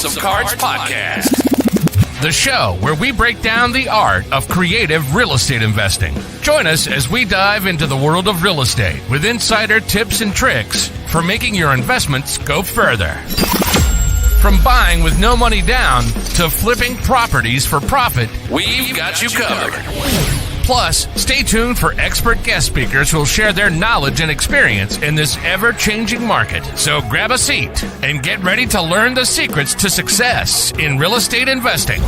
House of Cards podcast, the show where we break down the art of creative real estate investing. Join us as we dive into the world of real estate with insider tips and tricks for making your investments go further. From buying with no money down to flipping properties for profit, we've got you covered. Plus, stay tuned for expert guest speakers who will share their knowledge and experience in this ever-changing market. So grab a seat and get ready to learn the secrets to success in real estate investing.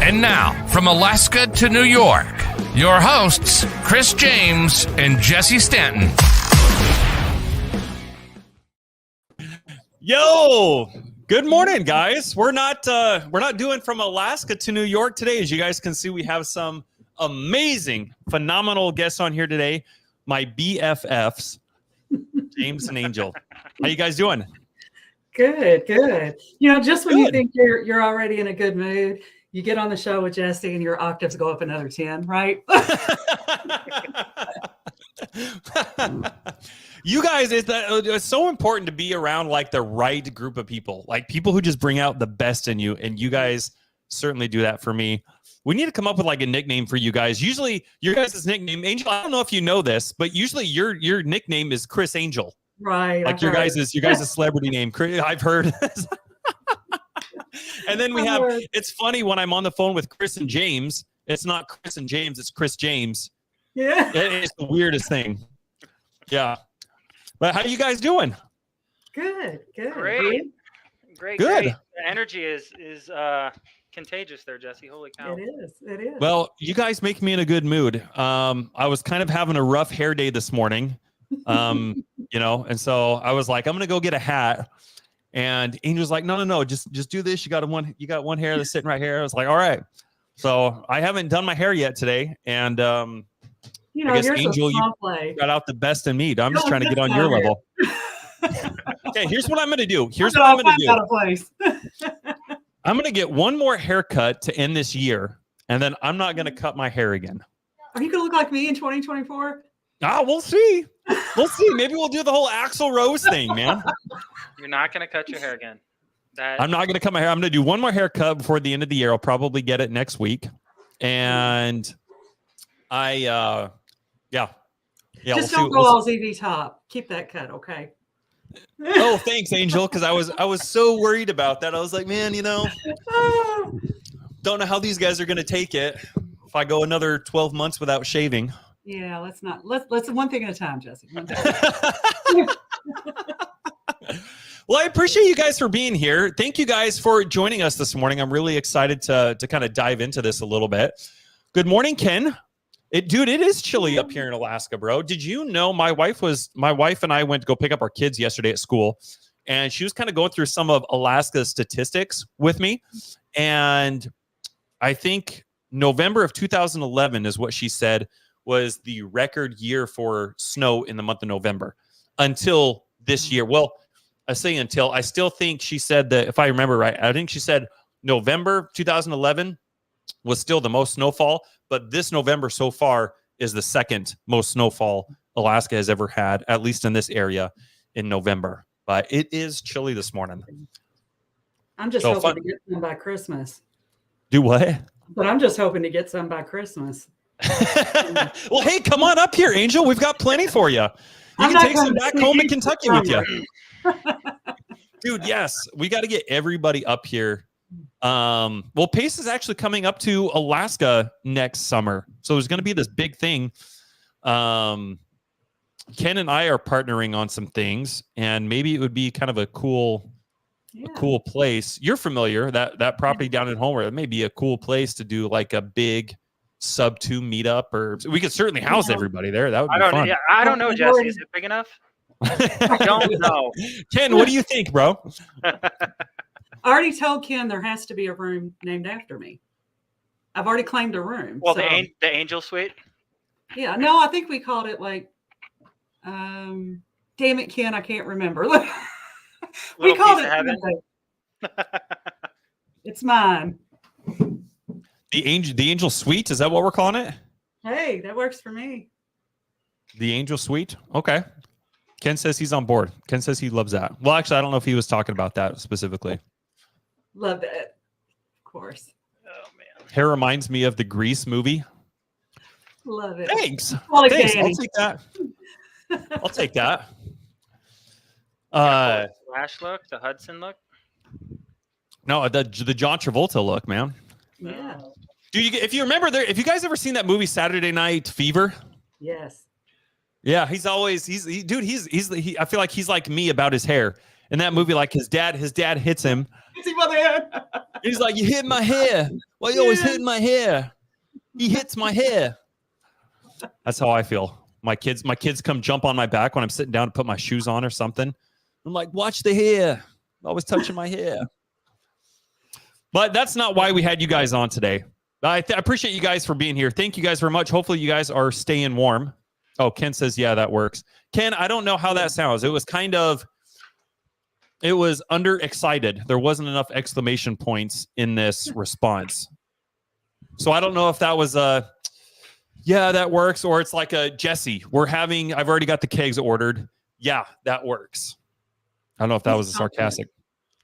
And now, from Alaska to New York, your hosts, Chris James and Jesse Stanton. Yo! Good morning, guys. We're not doing from Alaska to New York today. As you guys can see, we have some amazing, phenomenal guests on here today. My BFFs, James and Angel. How you guys doing? Good. You know, just when you think you're already in a good mood, you get on the show with Jesse and your octaves go up another 10, right? You guys, it's so important to be around like the right group of people, like people who just bring out the best in you. And you guys certainly do that for me. We need to come up with like a nickname for you guys. Usually your guys' nickname, Angel, I don't know if you know this, but usually your nickname is Chris Angel. Right. Like your guys' celebrity name. I've heard. And then it's funny when I'm on the phone with Chris and James, it's not Chris and James, it's Chris James. Yeah. It's the weirdest thing. Yeah. But how you guys doing? Good. Great. Good. The energy is contagious there, Jesse. Holy cow. It is. Well, you guys make me in a good mood. I was kind of having a rough hair day this morning. And so I was like, I'm going to go get a hat. And Angel's like, no, just do this. You got one hair that's sitting right here. I was like, all right. So I haven't done my hair yet today. And, I guess Angel, you got out the best in me. I'm just trying to get on your level. Okay, here's what I'm going to do. I'm going to get one more haircut to end this year, and then I'm not going to cut my hair again. Are you going to look like me in 2024? We'll see. Maybe we'll do the whole Axl Rose thing, man. You're not going to cut your hair again. I'm not going to cut my hair. I'm going to do one more haircut before the end of the year. I'll probably get it next week. And just don't go all ZV top. Keep that cut, okay? Oh, thanks, Angel, because I was so worried about that. I was like, man, don't know how these guys are going to take it if I go another 12 months without shaving. Yeah, let's one thing at a time, Jesse. Well, I appreciate you guys for being here. Thank you guys for joining us this morning. I'm really excited to kind of dive into this a little bit. Good morning, Ken. It is chilly up here in Alaska, bro. Did you know my wife and I went to go pick up our kids yesterday at school, and she was kind of going through some of Alaska's statistics with me. And I think November of 2011 is what she said was the record year for snow in the month of November until this year. Well, I say until, I still think she said that, if I remember right, I think she said November 2011 was still the most snowfall, but this November so far is the second most snowfall Alaska has ever had, at least in this area in November. But it is chilly this morning. I'm just hoping to get some by Christmas. Do what? But I'm just hoping to get some by Christmas. Well, hey, come on up here, Angel. We've got plenty for you. You can take some back home to Kentucky with you. Dude, yes. We got to get everybody up here. Well, Pace is actually coming up to Alaska next summer. So there's going to be this big thing. Ken and I are partnering on some things, and maybe it would be kind of a cool place. You're familiar, that property down in Homer. It may be a cool place to do like a big sub-2 meetup, or we could certainly house everybody there. That would be fun. Yeah, I don't know, Jesse. Is it big enough? I don't know. Ken, what do you think, bro? I already told Ken there has to be a room named after me. I've already claimed a room. Well, the Angel Suite? Yeah, no, I think we called it like, damn it, Ken, I can't remember. We called it. It's mine. The Angel Suite, is that what we're calling it? Hey, that works for me. The Angel Suite? Okay. Ken says he's on board. Ken says he loves that. Well, actually, I don't know if he was talking about that specifically. Love that. Of course. Oh man. Hair reminds me of the Grease movie. Love it. Thanks. Well, like Thanks. I'll Danny. take that. I'll take that. Yeah, Flash look, the Hudson look. No, the John Travolta look, man. Yeah. If you remember if you guys ever seen that movie Saturday Night Fever? Yes. Yeah, I feel like he's like me about his hair. In that movie, like his dad hits him. Hits him on the head. He's like, "You hit my hair. Why you always hitting my hair? He hits my hair." That's how I feel. My kids come jump on my back when I'm sitting down to put my shoes on or something. I'm like, "Watch the hair. Always touching my hair." But that's not why we had you guys on today. I appreciate you guys for being here. Thank you guys very much. Hopefully you guys are staying warm. Oh, Ken says, yeah, that works. Ken, I don't know how that sounds. It was underexcited. There wasn't enough exclamation points in this response. So I don't know if that was yeah, that works, or it's like a Jesse. I've already got the kegs ordered. Yeah, that works. I don't know if that was a sarcastic.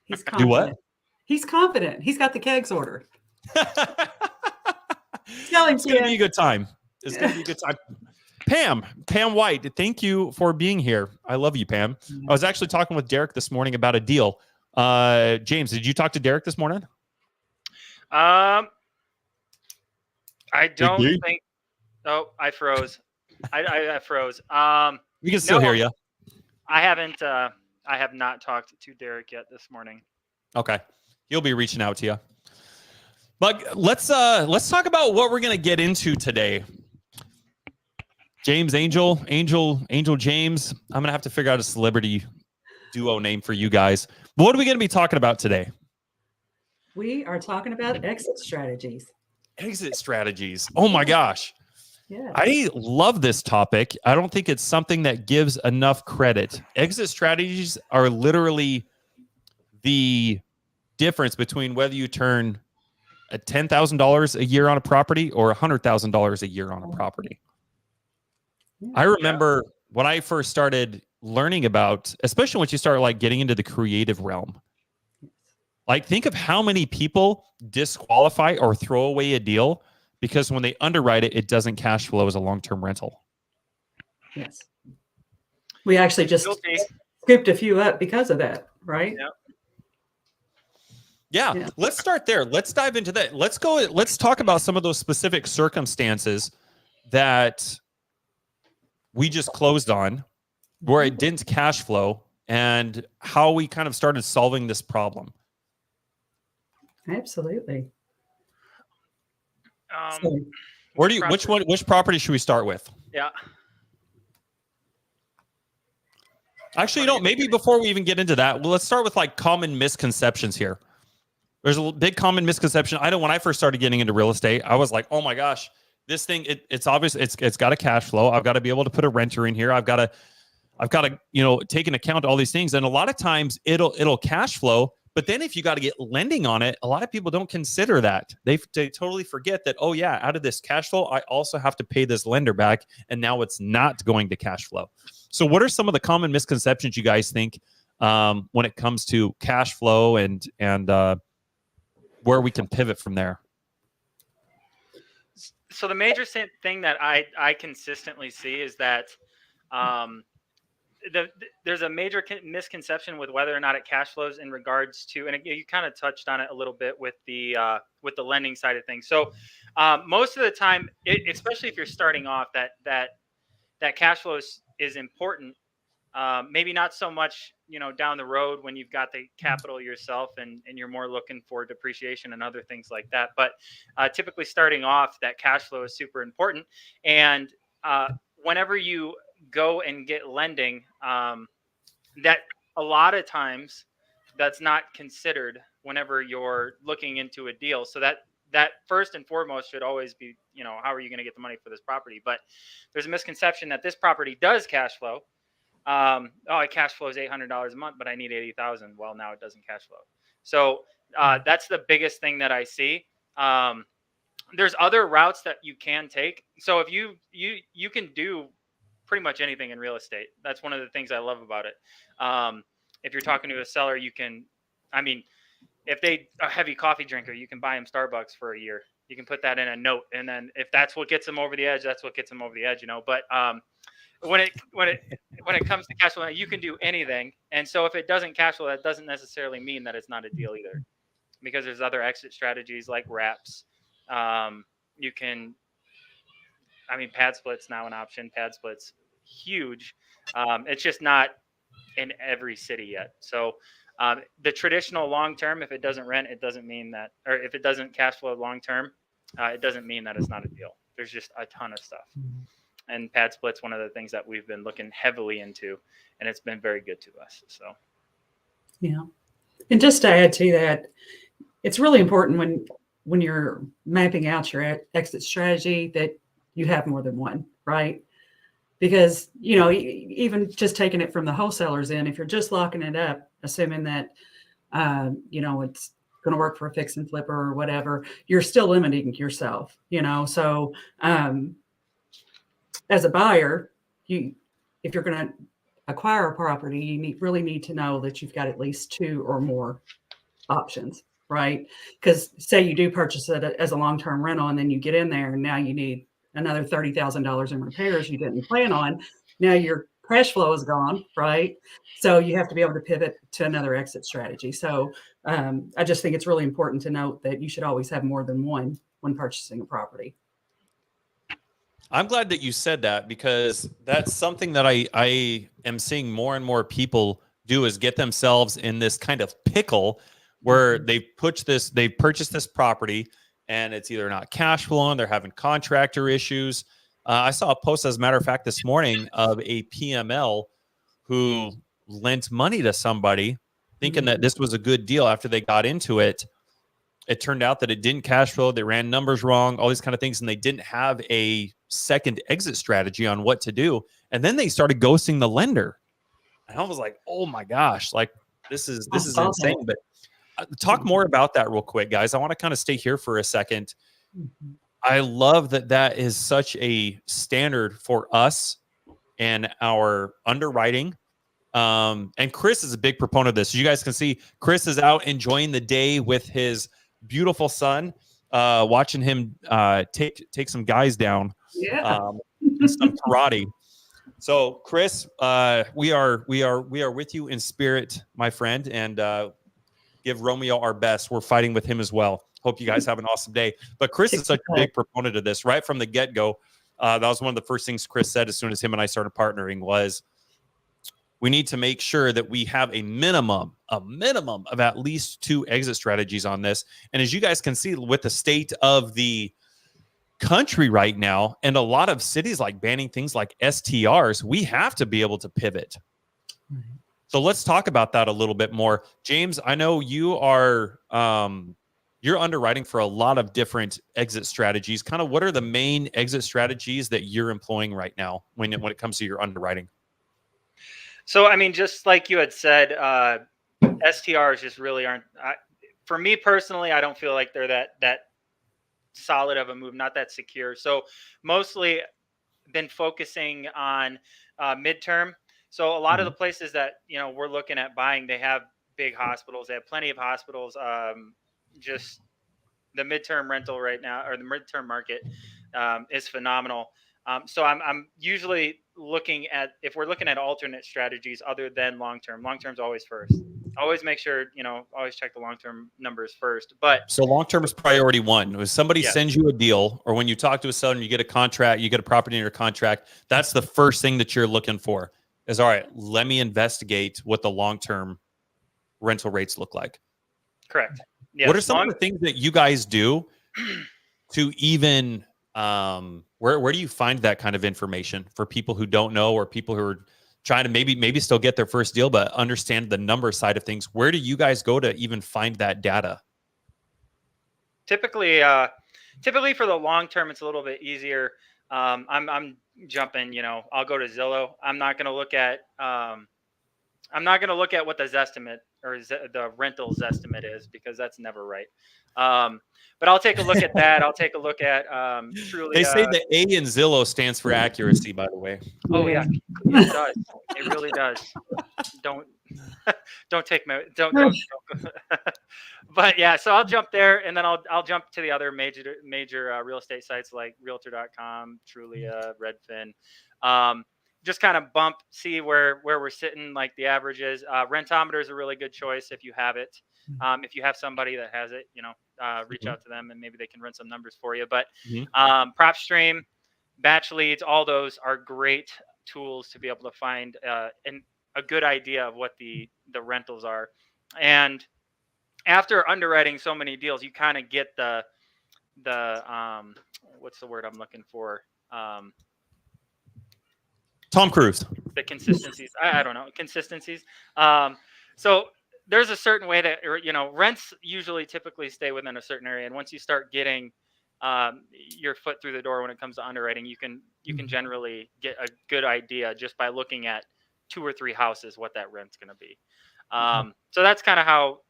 He's confident. Do what? He's confident. He's got the kegs ordered. It's going to be a good time. It's going to be a good time. Pam White, thank you for being here. I love you, Pam. I was actually talking with Derek this morning about a deal. James, did you talk to Derek this morning? I don't think. Oh, I froze. I froze. We can still hear you. I haven't. I have not talked to Derek yet this morning. Okay, he'll be reaching out to you. But let's talk about what we're gonna get into today. James Angel James. I'm gonna have to figure out a celebrity duo name for you guys. What are we gonna be talking about today? We are talking about exit strategies. Exit strategies. Oh my gosh. Yeah. I love this topic. I don't think it's something that gives enough credit. Exit strategies are literally the difference between whether you turn $10,000 a year on a property or $100,000 a year on a property. I remember when I first started learning about, especially once you start like getting into the creative realm, like think of how many people disqualify or throw away a deal because when they underwrite it, it doesn't cash flow as a long-term rental. Yes. We actually just scooped a few up because of that, right? Yeah. Let's start there. Let's dive into that. Let's talk about some of those specific circumstances that we just closed on where it didn't cash flow and how we kind of started solving this problem. Absolutely. Which property should we start with? Yeah. Actually, maybe before we even get into that, let's start with like common misconceptions here. There's a big common misconception. When I first started getting into real estate, I was like, oh my gosh, this thing, it's obvious it's got a cash flow. I've got to be able to put a renter in here. I've got to, take into account all these things. And a lot of times it'll cash flow. But then if you got to get lending on it, a lot of people don't consider that. They totally forget that, oh yeah, out of this cash flow, I also have to pay this lender back. And now it's not going to cash flow. So what are some of the common misconceptions you guys think when it comes to cash flow and where we can pivot from there? So the major thing that I consistently see is that there's a major misconception with whether or not it cash flows in regards to, and you kind of touched on it a little bit with the lending side of things. So most of the time, especially if you're starting off, that cash flow is important. Maybe not so much, down the road when you've got the capital yourself and you're more looking for depreciation and other things like that. But typically starting off, that cash flow is super important. And whenever you go and get lending, that a lot of times that's not considered whenever you're looking into a deal. So that first and foremost should always be, how are you going to get the money for this property? But there's a misconception that this property does cash flow. It cash flows $800 a month, but I need 80,000. Well, now it doesn't cash flow. So that's the biggest thing that I see. There's other routes that you can take. So if you can do pretty much anything in real estate. That's one of the things I love about it. If you're talking to a seller, you can, if they a heavy coffee drinker, you can buy them Starbucks for a year. You can put that in a note, and then if that's what gets them over the edge, that's what gets them over the edge, you know. But when it comes to cash flow, you can do anything. And so if it doesn't cash flow, that doesn't necessarily mean that it's not a deal either, because there's other exit strategies like wraps. You can, I mean, pad splits now an option. Pad splits huge. It's just not in every city yet. So the traditional long term, if it doesn't rent, it doesn't mean that, or if it doesn't cash flow long term, it doesn't mean that it's not a deal. There's just a ton of stuff. And pad split's one of the things that we've been looking heavily into, and it's been very good to us. So, yeah. And just to add to that, it's really important when you're mapping out your exit strategy that you have more than one, right? Because, you know, even just taking it from the wholesalers in, if you're just locking it up, assuming that, you know, it's going to work for a fix and flipper or whatever, you're still limiting yourself, you know? So, as a buyer, if you're going to acquire a property, you really need to know that you've got at least 2 or more options, right? Because say you do purchase it as a long-term rental, and then you get in there and now you need another $30,000 in repairs you didn't plan on. Now your cash flow is gone, right? So you have to be able to pivot to another exit strategy. So I just think it's really important to note that you should always have more than one when purchasing a property. I'm glad that you said that, because that's something that I am seeing more and more people do, is get themselves in this kind of pickle where they purchased this property and it's either not cash flowing, they're having contractor issues. I saw a post, as a matter of fact, this morning of a PML who lent money to somebody thinking that this was a good deal. After they got into it, it turned out that it didn't cash flow. They ran numbers wrong, all these kind of things, and they didn't have a second exit strategy on what to do. And then they started ghosting the lender. And I was like, oh my gosh, like this is insane. But talk more about that real quick, guys. I want to kind of stay here for a second. I love that is such a standard for us and our underwriting. And Chris is a big proponent of this. You guys can see Chris is out enjoying the day with his beautiful son, watching him take some guys down. Yeah. Some karate. So Chris, we are with you in spirit, my friend, and give Romeo our best. We're fighting with him as well. Hope you guys have an awesome day. But Chris is such a big proponent of this right from the get-go. That was one of the first things Chris said as soon as him and I started partnering was, we need to make sure that we have a minimum of at least 2 exit strategies on this. And as you guys can see with the state of the country right now, and a lot of cities like banning things like STRs, we have to be able to pivot. So let's talk about that a little bit more. James, I know you are you're underwriting for a lot of different exit strategies. Kind of what are the main exit strategies that you're employing right now when it comes to your underwriting? So, I mean, just like you had said, STRs just really aren't, for me personally, I don't feel like they're that solid of a move, not that secure. So mostly been focusing on midterm. So a lot of the places that, you know, we're looking at buying, they have big hospitals. They have plenty of hospitals. Just the midterm rental right now, or the midterm market is phenomenal. So I'm usually looking at, if we're looking at alternate strategies other than long-term, long-term's always first. Always make sure, you know, always check the long-term numbers first. But so long-term is priority one. When somebody sends you a deal, or when you talk to a seller and you get a contract, you get a property in your contract, that's the first thing that you're looking for is, all right, let me investigate what the long-term rental rates look like. Correct. Yes. What are some of the things that you guys do to even, where do you find that kind of information for people who don't know, or people who are trying to maybe still get their first deal, but understand the number side of things? Where do you guys go to even find that data? Typically for the long term, it's a little bit easier. I'm jumping, you know, I'll go to Zillow. I'm not going to look at what the Zestimate or the rental Zestimate is, because that's never right. But I'll take a look at that. I'll take a look at truly. They say the A in Zillow stands for accuracy, by the way. Oh yeah, it does. It really does. Don't take my don't. But yeah, so I'll jump there, and then I'll jump to the other major real estate sites like Realtor.com, Trulia, Redfin. Just kind of see where we're sitting, like the averages. Rentometer is a really good choice if you have it. If you have somebody that has it, reach out to them and maybe they can run some numbers for you. But PropStream, Batch Leads, all those are great tools to be able to find a good idea of what the rentals are. And after underwriting so many deals, you kind of get the what's the word I'm looking for? Tom Cruise. The consistencies. I don't know, consistencies. So there's a certain way that, rents usually typically stay within a certain area. And once you start getting your foot through the door when it comes to underwriting, you can generally get a good idea just by looking at 2 or 3 houses, what that rent's going to be. So that's kind of how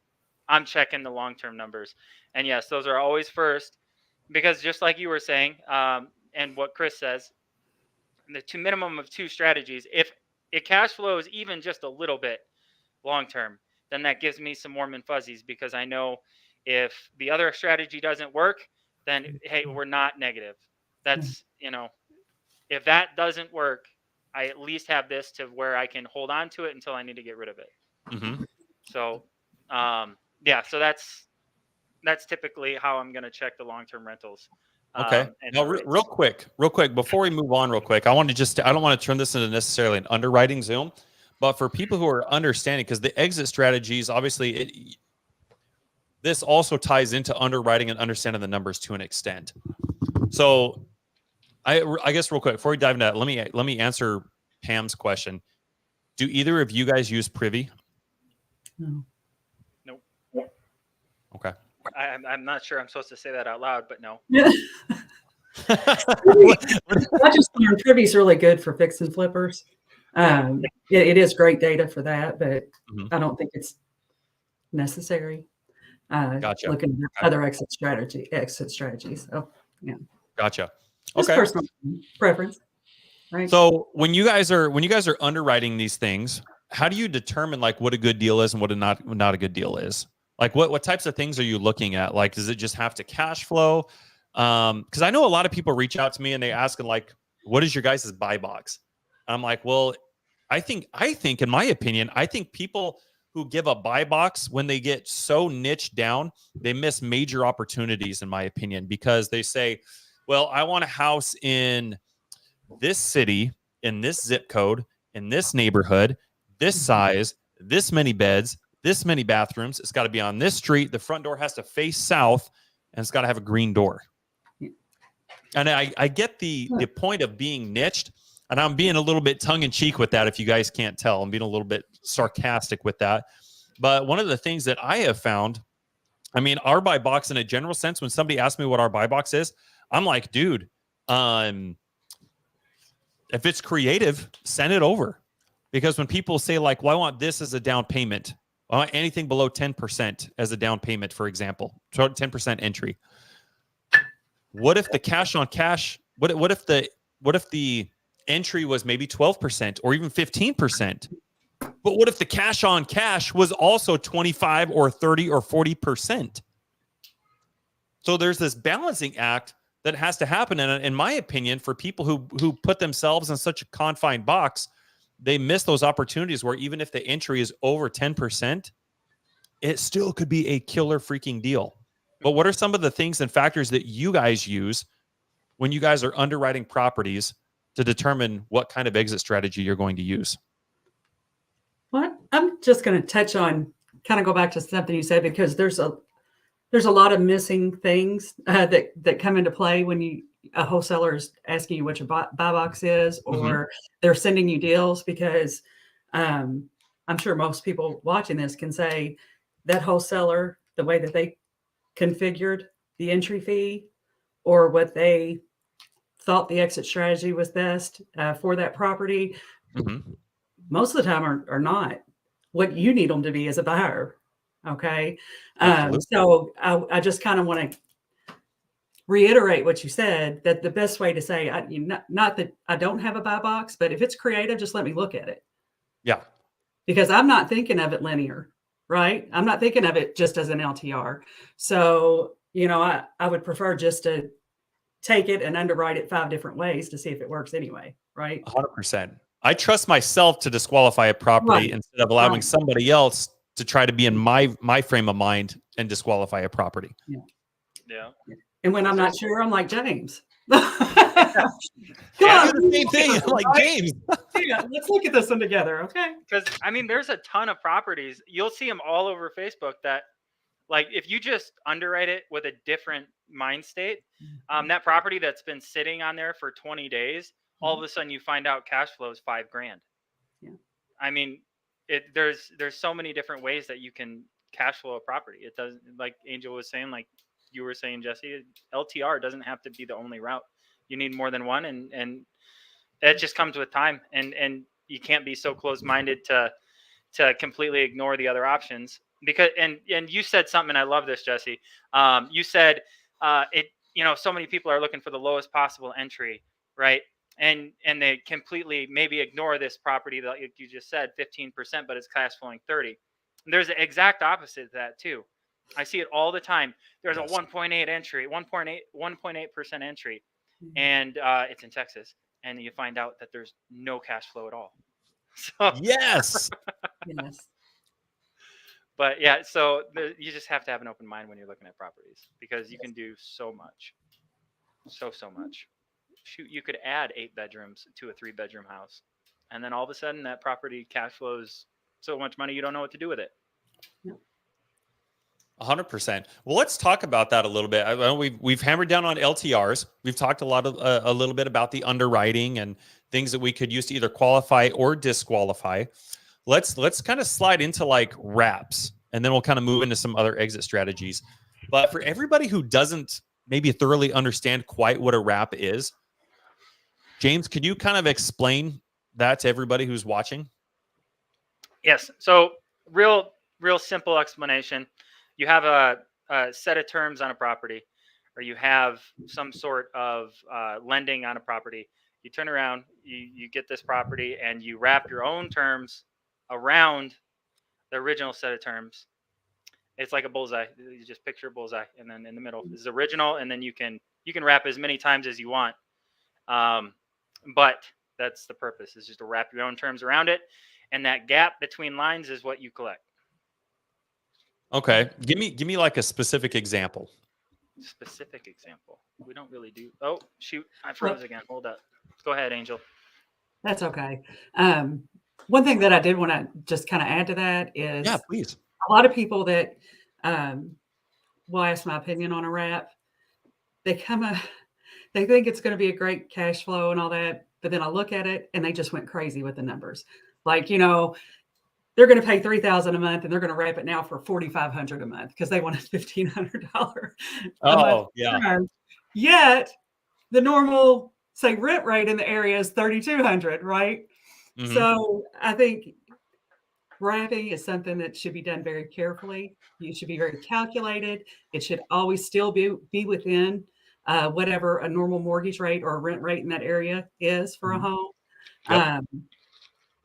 I'm checking the long-term numbers. And yes, those are always first, because just like you were saying, and what Chris says, the minimum of 2 strategies. If it cash flows even just a little bit long-term, then that gives me some warm and fuzzies, because I know if the other strategy doesn't work, then, hey, we're not negative. That's, if that doesn't work, I at least have this to where I can hold on to it until I need to get rid of it. Mm-hmm. So, so that's typically how I'm going to check the long-term rentals. Okay. Now, real quick, before we move on, I don't want to turn this into necessarily an underwriting Zoom, but for people who are understanding, because the exit strategies, obviously, this also ties into underwriting and understanding the numbers to an extent. So, I guess real quick before we dive into that, let me answer Pam's question. Do either of you guys use Privy? No. Nope. Okay. I'm not sure I'm supposed to say that out loud, but no. Yeah. I just learned Privy's really good for fix and flippers. It is great data for that, but I don't think it's necessary. Gotcha. Looking at other exit strategies. Oh, yeah. Gotcha. Just Okay. personal preference. Right. So when you guys are underwriting these things, how do you determine like what a good deal is and what not a good deal is? Like what types of things are you looking at? Like, does it just have to cash flow? Because I know a lot of people reach out to me and they ask like, what is your guys' buy box? I'm like, well, I think in my opinion, I think people who give a buy box, when they get so niched down, they miss major opportunities, in my opinion, because they say, well, I want a house in this city, in this zip code, in this neighborhood, this size, this many beds, this many bathrooms. It's got to be on this street. The front door has to face south, and it's got to have a green door. And I get the point of being niched, and I'm being a little bit tongue-in-cheek with that, if you guys can't tell. I'm being a little bit sarcastic with that. But one of the things that I have found, I mean, our buy box in a general sense, when somebody asks me what our buy box is, I'm like, dude, if it's creative, send it over. Because when people say like, well, I want this as a down payment, I want anything below 10% as a down payment, for example, 10% entry. What if the cash on cash, what if the entry was maybe 12% or even 15%? But what if the cash on cash was also 25 or 30 or 40%? So there's this balancing act that has to happen. And in my opinion, for people who put themselves in such a confined box, they miss those opportunities where even if the entry is over 10%, it still could be a killer freaking deal. But what are some of the things and factors that you guys use when you guys are underwriting properties to determine what kind of exit strategy you're going to use? Well, I'm just going to touch on, kind of go back to something you said, because there's a lot of missing things that come into play when a wholesaler is asking you what your buy box is, or they're sending you deals, because I'm sure most people watching this can say that wholesaler, the way that they configured the entry fee or what they thought the exit strategy was best for that property, most of the time are not what you need them to be as a buyer. Okay. So I just kind of want to reiterate what you said, that the best way to say, not that I don't have a buy box, but if it's creative, just let me look at it. Yeah. because I'm not thinking of it linear, right? I'm not thinking of it just as an LTR. So, I would prefer just to take it and underwrite it 5 different ways to see if it works anyway, right? 100%. I trust myself to disqualify a property Right. instead of allowing Right. somebody else to try to be in my frame of mind and disqualify a property. Yeah. And when I'm not sure, I'm like, James. I do the same thing. I'm like, James. Yeah, let's look at this one together, okay? Because there's a ton of properties. You'll see them all over Facebook that, like, if you just underwrite it with a different mind state, that property that's been sitting on there for 20 days, all of a sudden you find out cash flow is $5,000. Yeah. There's so many different ways that you can cash flow a property. It doesn't, like Angel was saying, like you were saying, Jesse, LTR doesn't have to be the only route. You need more than one, and it just comes with time. And you can't be so closed-minded to completely ignore the other options. Because and you said something, and I love this, Jesse. You said so many people are looking for the lowest possible entry, right? And they completely maybe ignore this property that you just said 15%, but it's cash flowing 30. And there's the exact opposite of that too. I see it all the time. There's a 1.8 entry, 1.8% entry, and it's in Texas, and you find out that there's no cash flow at all. So Yes. Yes. But yeah, so you just have to have an open mind when you're looking at properties, because you can do so much, so much. Shoot, you could add 8 bedrooms to a 3-bedroom house, and then all of a sudden that property cash flows so much money you don't know what to do with it. 100%. Well, let's talk about that a little bit. I know we've hammered down on LTRs. We've talked a little bit about the underwriting and things that we could use to either qualify or disqualify. Let's kind of slide into like wraps, and then we'll kind of move into some other exit strategies. But for everybody who doesn't maybe thoroughly understand quite what a wrap is, James, could you kind of explain that to everybody who's watching? Yes. So real simple explanation. You have a set of terms on a property, or you have some sort of lending on a property. You turn around, you get this property, and you wrap your own terms around the original set of terms. It's like a bullseye. You just picture a bullseye, and then in the middle is the original, and then you can wrap as many times as you want. But that's the purpose, is just to wrap your own terms around it, and that gap between lines is what you collect. Okay, give me like a specific example. Specific example. We don't really do. Oh shoot, I froze again. Hold up. Go ahead, Angel. That's okay. One thing that I did want to just kind of add to that is, Yeah, please. a lot of people that will ask my opinion on a wrap, they think it's going to be a great cash flow and all that, but then I look at it and they just went crazy with the numbers. Like, they're going to pay $3,000 a month, and they're going to wrap it now for $4,500 a month because they want a $1,500. Oh, yeah. Yet the normal, say, rent rate in the area is $3,200, right? Mm-hmm. So I think wrapping is something that should be done very carefully. You should be very calculated. It should always still be within whatever a normal mortgage rate or a rent rate in that area is for a home. Yep.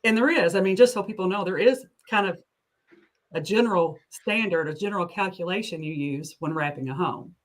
And there is, just so people know, there is kind of a general standard, a general calculation you use when wrapping a home,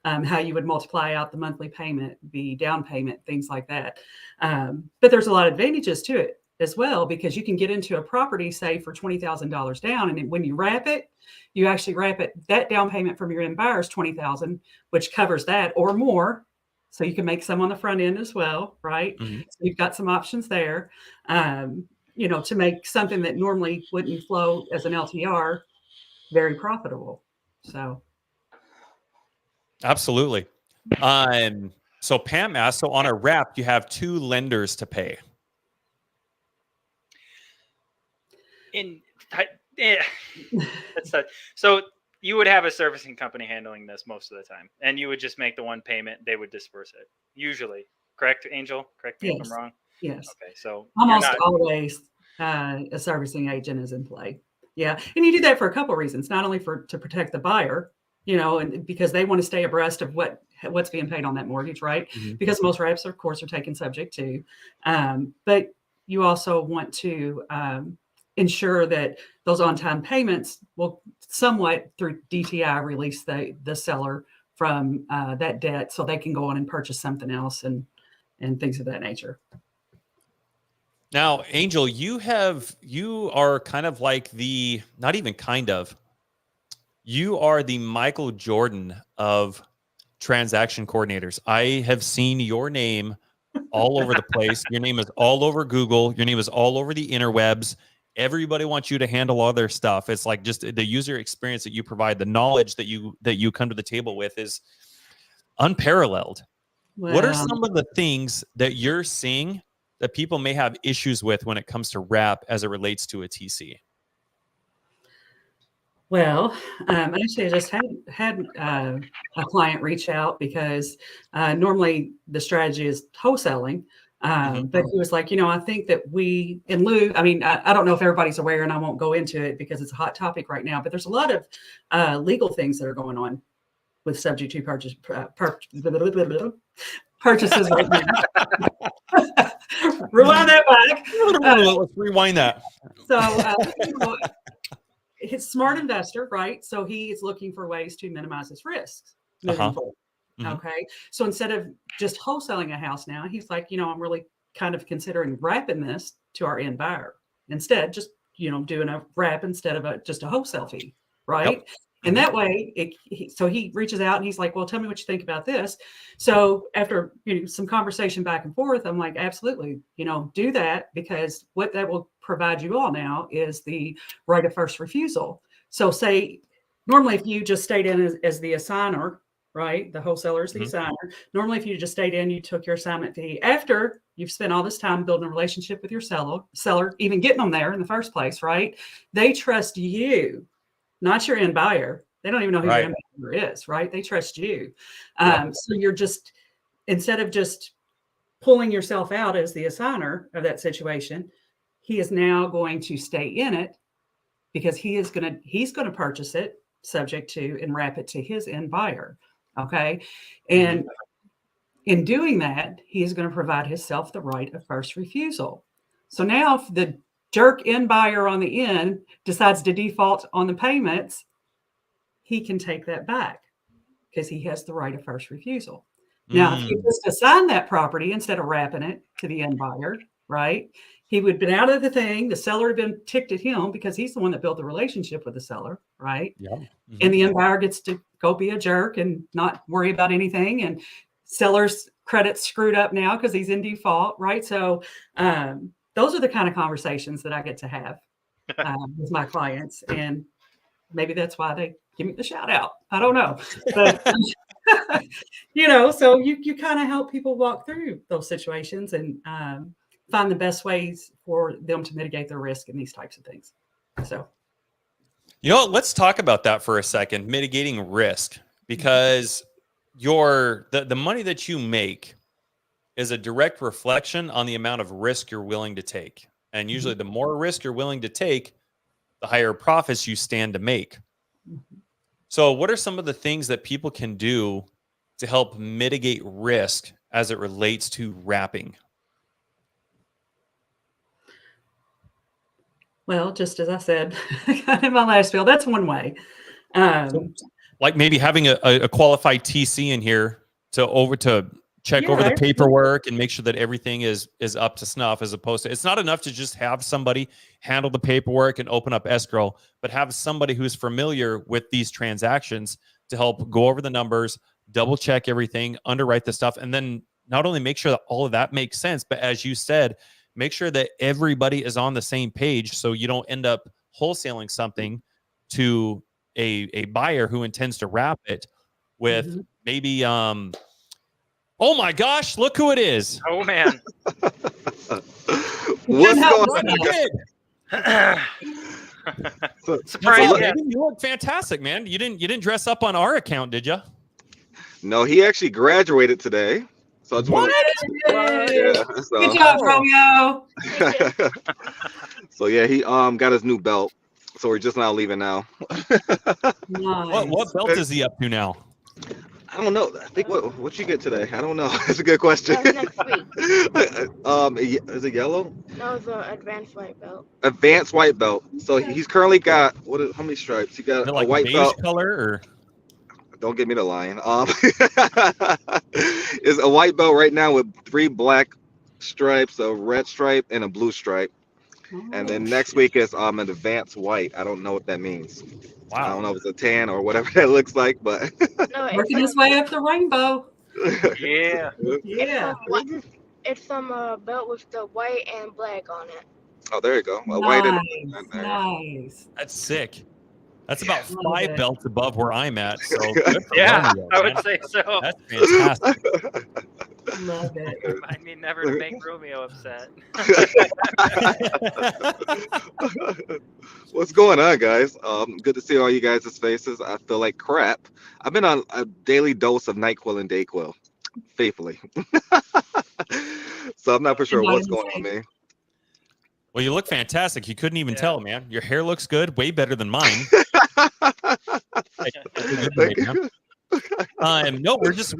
how you would multiply out the monthly payment, the down payment, things like that. But there's a lot of advantages to it as well, because you can get into a property, say, for $20,000 down. And when you wrap it, you actually wrap it, that down payment from your end buyer is $20,000, which covers that or more. So you can make some on the front end as well, right? Mm-hmm. So you've got some options there, to make something that normally wouldn't flow as an LTR very profitable. So. Absolutely. So Pam asked, so on a wrap, you have 2 lenders to pay. So you would have a servicing company handling this most of the time, and you would just make the one payment. They would disperse it usually. Correct, Angel? Correct me if I'm wrong. Yes. Okay. So almost always a servicing agent is in play. Yeah. And you do that for a couple of reasons, not only to protect the buyer, and because they want to stay abreast of what's being paid on that mortgage, right? Mm-hmm. Because most wraps, of course, are taken subject to. But you also want to ensure that those on-time payments will somewhat through DTI release the seller from that debt so they can go on and purchase something else and things of that nature. Now, Angel, you are kind of like not even kind of, you are the Michael Jordan of transaction coordinators. I have seen your name all over the place. Your name is all over Google. Your name is all over the interwebs. Everybody wants you to handle all their stuff. It's like just the user experience that you provide, the knowledge that you come to the table with is unparalleled. Well, what are some of the things that you're seeing that people may have issues with when it comes to wrap as it relates to a TC? Well, actually, I just had a client reach out because normally the strategy is wholesaling. But he was like, I think that we, in lieu, I don't know if everybody's aware, and I won't go into it because it's a hot topic right now, but there's a lot of legal things that are going on with subject to purchases right now. Rewind that back. Let's rewind that. So, he's a smart investor, right? So he is looking for ways to minimize his risks moving forward. Okay. So instead of just wholesaling a house now, he's like, I'm really kind of considering wrapping this to our end buyer. Instead, just, doing a wrap instead of just a wholesale fee. Right. Yep. And that way, so he reaches out and he's like, well, tell me what you think about this. So after some conversation back and forth, I'm like, absolutely, do that, because what that will provide you all now is the right of first refusal. So say, normally, if you just stayed in as the assigner, right, the wholesaler is the assigner. Normally, if you just stayed in, you took your assignment fee. After you've spent all this time building a relationship with your seller, even getting them there in the first place, right? They trust you, not your end buyer. They don't even know who your end buyer is, right? They trust you. So you're just, instead of just pulling yourself out as the assigner of that situation, he is now going to stay in it because he's going to purchase it subject to and wrap it to his end buyer. Okay. And in doing that, he is going to provide himself the right of first refusal. So now if the jerk end buyer on the end decides to default on the payments, he can take that back because he has the right of first refusal. Now, if he just assigned that property instead of wrapping it to the end buyer, right, he would have been out of the thing. The seller would have been ticked at him because he's the one that built the relationship with the seller, right? Yeah. And the end buyer gets to go be a jerk and not worry about anything. And seller's credit's screwed up now because he's in default, right? So those are the kind of conversations that I get to have with my clients. And maybe that's why they give me the shout out. I don't know. But, so you kind of help people walk through those situations and find the best ways for them to mitigate their risk in these types of things. So, let's talk about that for a second, mitigating risk, because the money that you make is a direct reflection on the amount of risk you're willing to take. And usually the more risk you're willing to take, the higher profits you stand to make. So what are some of the things that people can do to help mitigate risk as it relates to wrapping? Well, just as I said in my last field, that's one way. Like maybe having a qualified TC in here to check over the paperwork and make sure that everything is up to snuff, as opposed to, it's not enough to just have somebody handle the paperwork and open up escrow, but have somebody who's familiar with these transactions to help go over the numbers, double check everything, underwrite the stuff, and then not only make sure that all of that makes sense, but as you said, make sure that everybody is on the same page so you don't end up wholesaling something to a buyer who intends to wrap it with maybe oh my gosh, look who it is. Oh man. What's going on? Surprise! You look fantastic, man. You didn't dress up on our account, did you? No, he actually graduated today. So I just wanted to, good job, Romeo. So yeah, he got his new belt. So we're just now leaving now. What belt is he up to now? I don't know. I think what you get today? I don't know. That's a good question. Next week. Is it yellow? No, it's an advanced white belt. Advanced white belt. So he's currently got how many stripes? He got Is it a like white beige belt. color or? Don't get me the line. Is a white belt right now with 3 black stripes, a red stripe, and a blue stripe. And then next week is an advanced white. I don't know what that means. I don't know if it's a tan or whatever that looks like, but No, Working his way up the rainbow. Yeah. Yeah. it's some belt with the white and black on it. Oh, there you go. A white and Nice. That's sick. That's about Love 5 it. belts above where I'm at. So good for Yeah, Romeo, I would man. say so. That's fantastic. Love it. I mean, never to make Romeo upset. What's going on, guys? Good to see all you guys' faces. I feel like crap. I've been on a daily dose of NyQuil and DayQuil, faithfully. So I'm not for sure what's going on with me. Well, you look fantastic. You couldn't even tell, man. Your hair looks good, way better than mine. No, we're just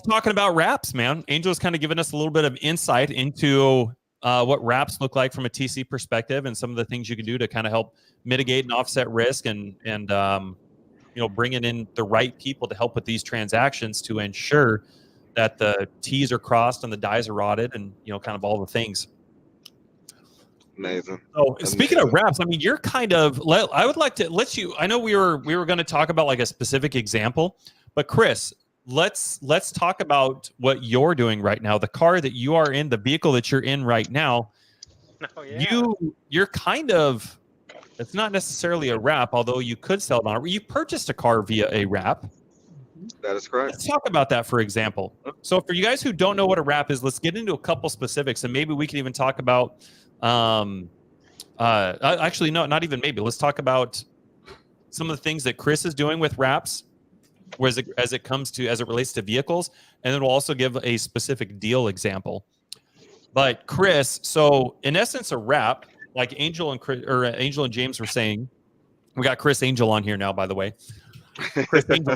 talking about wraps, man. Angel's kind of giving us a little bit of insight into what wraps look like from a TC perspective, and some of the things you can do to kind of help mitigate and offset risk, and bringing in the right people to help with these transactions to ensure that the T's are crossed and the I's are rotted, and kind of all the things. Amazing. So speaking of wraps, I mean, you're kind of. I would like to let you. I know we were going to talk about like a specific example, but Chris, let's talk about what you're doing right now. The car that you are in, the vehicle that you're in right now. Oh, yeah. You're kind of. It's not necessarily a wrap, although you could sell it on. You purchased a car via a wrap. That is correct. Let's talk about that, for example. So for you guys who don't know what a wrap is, let's get into a couple specifics, and maybe we can even talk about. Actually, no, not even maybe. Let's talk about some of the things that Chris is doing with wraps, as it relates to vehicles, and then we'll also give a specific deal example. But Chris, so in essence, a wrap, like Angel and James were saying, we got Chris Angel on here now, by the way. Chris James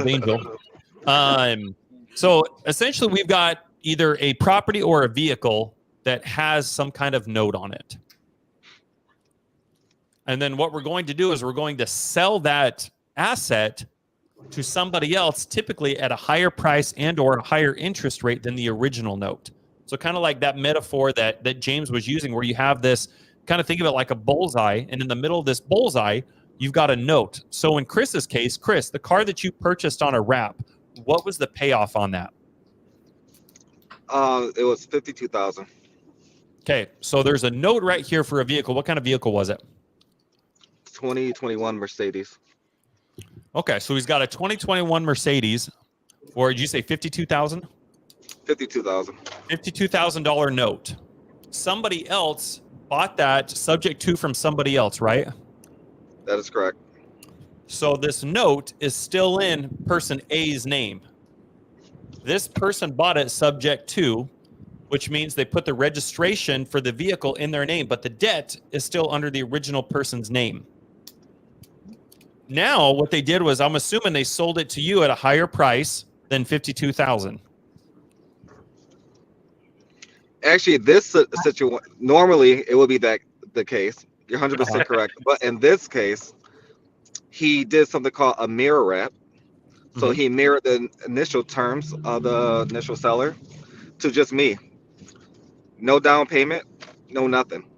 Angel. So essentially, we've got either a property or a vehicle that has some kind of note on it. And then what we're going to do is we're going to sell that asset to somebody else, typically at a higher price and or a higher interest rate than the original note. So kind of like that metaphor that James was using, where you have this, kind of think of it like a bullseye, and in the middle of this bullseye, you've got a note. So in Chris's case, Chris, the car that you purchased on a wrap, what was the payoff on that? It was $52,000. Okay, so there's a note right here for a vehicle. What kind of vehicle was it? 2021 Mercedes. Okay, so he's got a 2021 Mercedes, or did you say 52,000? 52,000. $52,000 note. Somebody else bought that subject to from somebody else, right? That is correct. So this note is still in person A's name. This person bought it subject to, which means they put the registration for the vehicle in their name, but the debt is still under the original person's name. Now, what they did was, I'm assuming they sold it to you at a higher price than $52,000. Actually, this situation, normally it would be the case. You're 100% correct. But in this case, he did something called a mirror wrap. So he mirrored the initial terms of the initial seller to just me. No down payment, no nothing.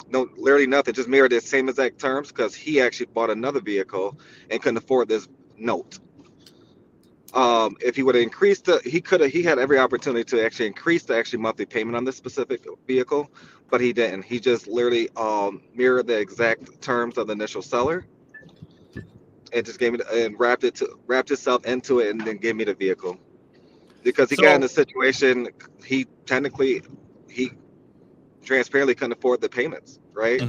No, literally nothing. Just mirrored the same exact terms because he actually bought another vehicle and couldn't afford this note. If he would have increased he had every opportunity to actually increase the monthly payment on this specific vehicle, but he didn't. He just literally mirrored the exact terms of the initial seller and just gave me and wrapped itself into it and then gave me the vehicle. Because he got in the situation, he transparently couldn't afford the payments, right?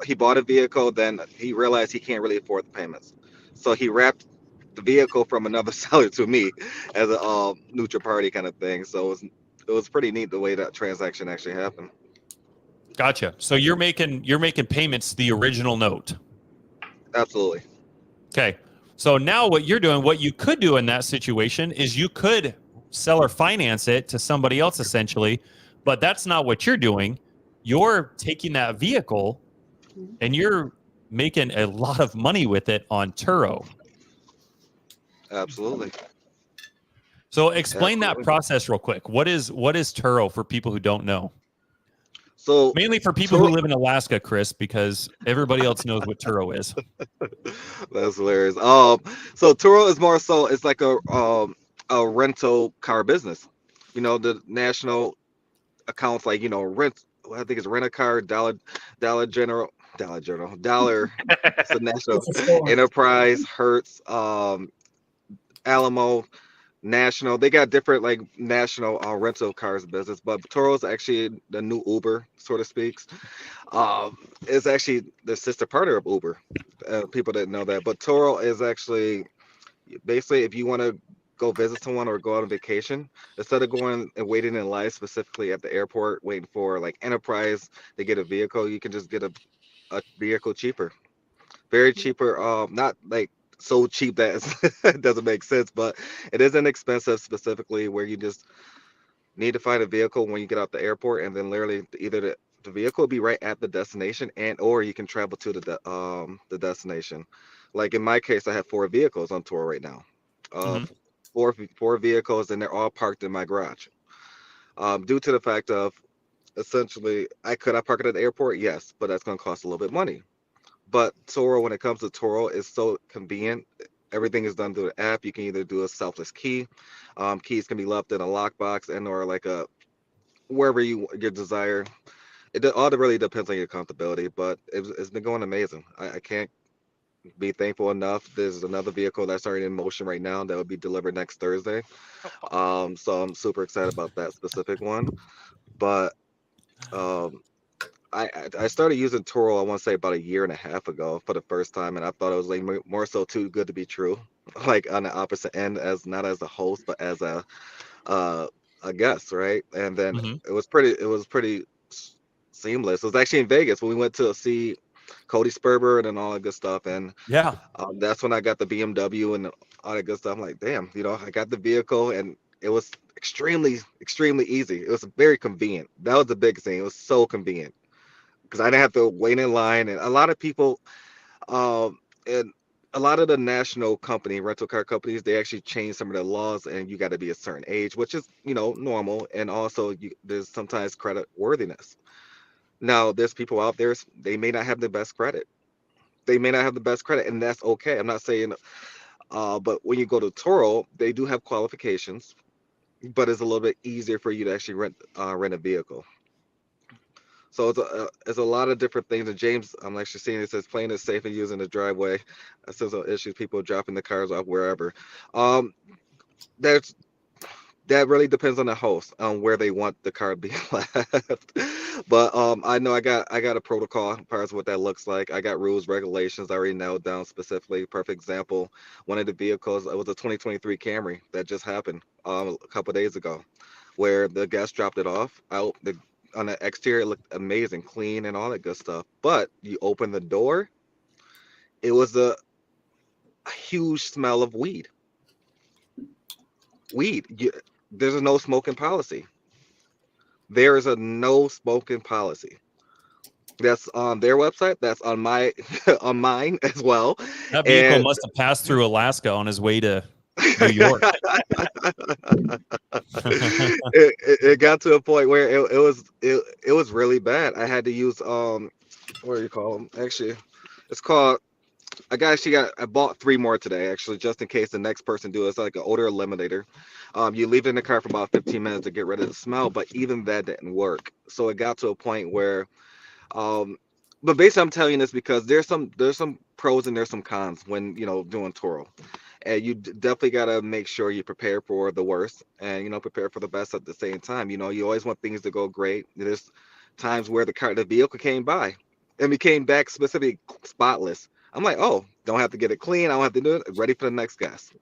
He bought a vehicle, then he realized he can't really afford the payments. So he wrapped the vehicle from another seller to me as a neutral party kind of thing. So it was pretty neat the way that transaction actually happened. Gotcha. So you're making payments to the original note. Absolutely. Okay. So now what you're doing, what you could do in that situation is you could sell or finance it to somebody else essentially, but that's not what you're doing. You're taking that vehicle and you're making a lot of money with it on Turo. Absolutely. So explain that Absolutely. process real quick. What is Turo for people who don't know? So Mainly for people who live in Alaska, Chris, because everybody else knows what Turo is. That's hilarious. So Turo is more so it's like a rental car business. You know, the national accounts like, you know, I think it's Rent a Car, Dollar General, Dollar. It's a national It's a store. Enterprise, Hertz, Alamo, National. They got different like national rental cars business, but Toro's actually the new Uber, so to speak. It's actually the sister partner of Uber. People didn't know that, but Toro is actually basically if you want to go visit someone or go on vacation, instead of going and waiting in line specifically at the airport, waiting for like Enterprise to get a vehicle, you can just get a vehicle cheaper, very cheaper. Not like so cheap that it doesn't make sense, but it is inexpensive specifically where you just need to find a vehicle when you get out the airport, and then literally either the vehicle will be right at the destination, and or you can travel to the destination. Like in my case, I have 4 vehicles on tour right now. Uh, Mhm. four vehicles, and they're all parked in my garage. Due to the fact of essentially, I park it at the airport? Yes, but that's going to cost a little bit money. But Toro, when it comes to Toro, is so convenient. Everything is done through the app. You can either do a selfless key. Keys can be left in a lockbox and or like a wherever your desire. All really depends on your comfortability, but it's been going amazing. I can't be thankful enough. There's another vehicle that's already in motion right now that will be delivered next Thursday. So I'm super excited about that specific one. But um, I started using Toro, I want to say about a year and a half ago for the first time, and I thought it was like more so too good to be true, like on the opposite end, as not as a host but as uh, a guest, right? And then Mhm. it was pretty seamless. It was actually in Vegas when we went to see Cody Sperber and all that good stuff, and Yeah. that's when I got the BMW and all that good stuff. I'm like, damn, I got the vehicle, and it was extremely easy. It was very convenient. That was the biggest thing. It was so convenient because I didn't have to wait in line. And a lot of people, and a lot of the national rental car companies, they actually changed some of the laws, and you got to be a certain age, which is normal. And also, there's sometimes credit worthiness. Now, there's people out there, they may not have the best credit. They may not have the best credit, and that's okay. I'm not saying, but when you go to Toro, they do have qualifications, but it's a little bit easier for you to actually rent a vehicle. So it's a lot of different things. And James, I'm actually seeing it says playing it safe and using the driveway. That's some issues, people dropping the cars off wherever. Um, there's that really depends on the host on where they want the car to be left. But I know I got a protocol as far as what that looks like. I got rules, regulations I already nailed down specifically. Perfect example, one of the vehicles, it was a 2023 Camry that just happened a couple days ago, where the guest dropped it off out on the exterior. It looked amazing, clean, and all that good stuff. But you open the door, it was a huge smell of weed. There's a no smoking policy. There is a no smoking policy. That's on their website. That's on my on mine as well. That vehicle And must have passed through Alaska on his way to New York. it got to a point where it was really bad. I had to use what do you call them? Actually, it's called. I bought 3 more today, actually, just in case the next person do it. It's like an odor eliminator. You leave it in the car for about 15 minutes to get rid of the smell, but even that didn't work. So it got to a point where, um, but basically, I'm telling you this because there's some pros and there's some cons when doing Toro, and you definitely gotta make sure you prepare for the worst and prepare for the best at the same time. You always want things to go great. There's times where the vehicle came by, and we came back specifically spotless. I'm like, oh, don't have to get it clean. I don't have to do it. Ready for the next guest.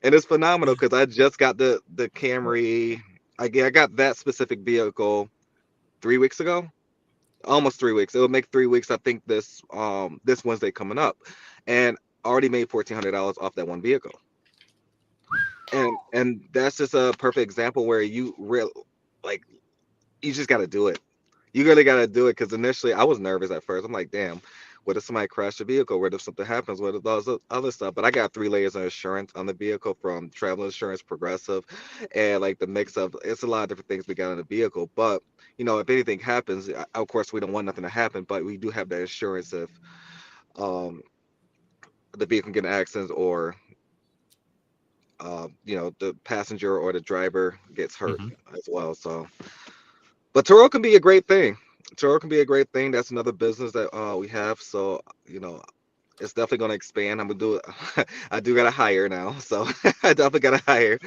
And it's phenomenal because I just got the Camry. I got that specific vehicle 3 weeks ago, almost 3 weeks. It will make 3 weeks, I think, this Wednesday coming up. And already made $1,400 off that one vehicle. And that's just a perfect example where you like you just got to do it. You really got to do it, because initially I was nervous at first. I'm like, damn, what if somebody crashed the vehicle? What if something happens? What if those other stuff? But I got 3 layers of insurance on the vehicle, from travel insurance, progressive, and like the mix of, it's a lot of different things we got on the vehicle. But if anything happens, of course we don't want nothing to happen, but we do have that insurance if um the vehicle can get in an accident, or the passenger or the driver gets hurt as well. So, but Turo can be a great thing. Turo can be a great thing. That's another business that we have. So, it's definitely going to expand. I'm gonna do it. I do got to hire now, so I definitely got to hire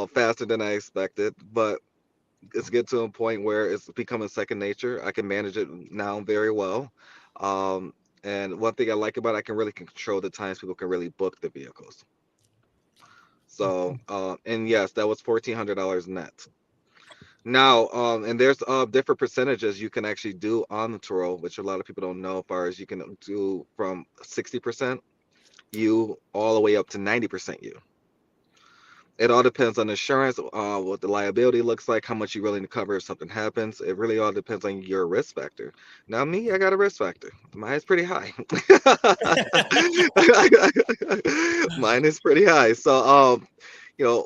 faster than I expected. But it's get to a point where it's becoming second nature. I can manage it now very well. And one thing I like about it, I can really control the times people can really book the vehicles. So, and yes, that was $1,400 net. Now, and there's different percentages you can actually do on the Turo, which a lot of people don't know. As far as you can do from 60% you all the way up to 90% you. It all depends on insurance, what the liability looks like, how much you're willing to cover if something happens. It really all depends on your risk factor. Now, me, I got a risk factor. Mine's pretty high. Mine is pretty high. So,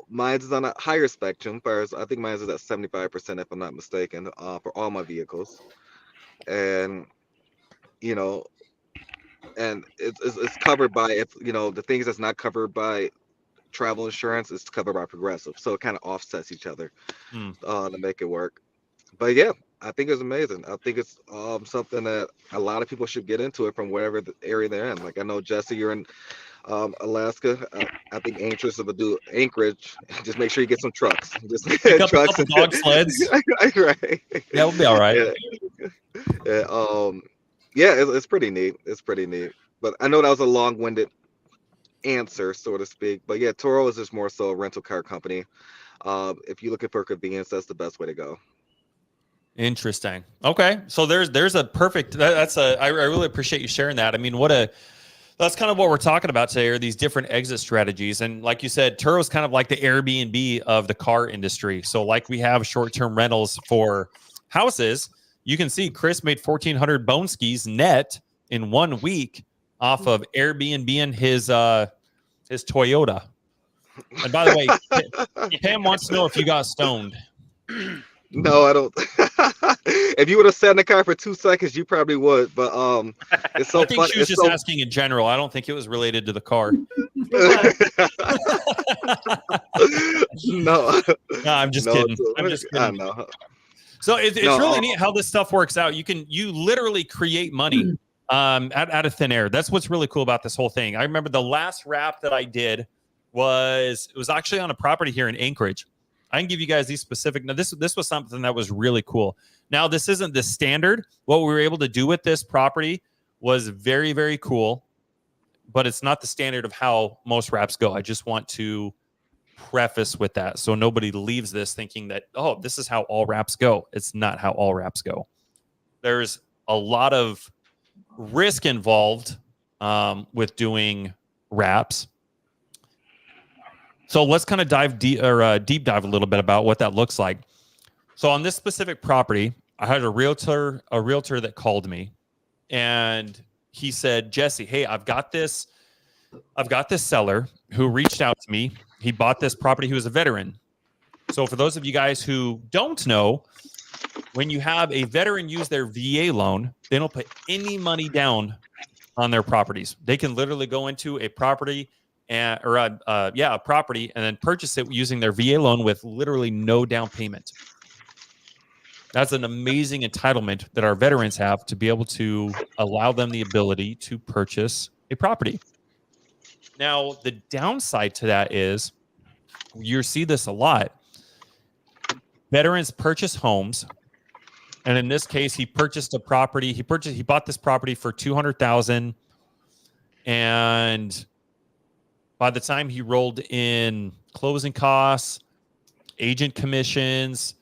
mine is on a higher spectrum. Whereas I think mine is at 75%, if I'm not mistaken, for all my vehicles. And, and it's covered by, the things that's not covered by travel insurance is covered by progressive, so it kind of offsets each other to make it work. But yeah, I think it's amazing. I think it's something that a lot of people should get into it from wherever the area they're in. Like, I know, Jesse, you're in Alaska. I think Anchorage will do Anchorage. Just make sure you get some trucks. Just Pick up trucks a couple dog sleds. Right. Yeah, we'll be all right. Yeah, it's pretty neat. It's pretty neat. But I know that was a long-winded answer, so to speak. But yeah, Turo is just more so a rental car company. If you're looking for convenience, that's the best way to go. Interesting. Okay, so there's a perfect. I really appreciate you sharing that. I mean, that's kind of what we're talking about today, are these different exit strategies. And like you said, Turo is kind of like the Airbnb of the car industry. So like we have short-term rentals for houses. You can see Chris made 1,400 bone skis net in 1 week off of Airbnb and his Toyota. And by the way, Pam wants to know if you got stoned. No, I don't. If you would have sat in the car for 2 seconds, you probably would. But it's so I think fun. she was just asking in general. I don't think it was related to the car. No, I'm just kidding. I'm just kidding. I know. So it's really neat how this stuff works out. You literally create money out of thin air. That's what's really cool about this whole thing. I remember the last wrap that I did was actually on a property here in Anchorage. I can give you guys these specific. Now, this was something that was really cool. Now, this isn't the standard. What we were able to do with this property was very, very cool, but it's not the standard of how most wraps go. I just want to preface with that so nobody leaves this thinking that, oh, this is how all wraps go. It's not how all wraps go. There's a lot of risk involved with doing wraps. So let's kind of deep dive a little bit about what that looks like. So on this specific property, I had a realtor that called me, and he said, Jesse, hey, I've got this seller who reached out to me. He bought this property. He was a veteran. So for those of you guys who don't know, when you have a veteran use their VA loan, they don't put any money down on their properties. They can literally go into a property a property and then purchase it using their VA loan with literally no down payment. That's an amazing entitlement that our veterans have to be able to allow them the ability to purchase a property. Now, the downside to that is you see this a lot. Veterans purchase homes, and in this case, he purchased a property. He bought this property for $200,000, and by the time he rolled in closing costs, agent commissions,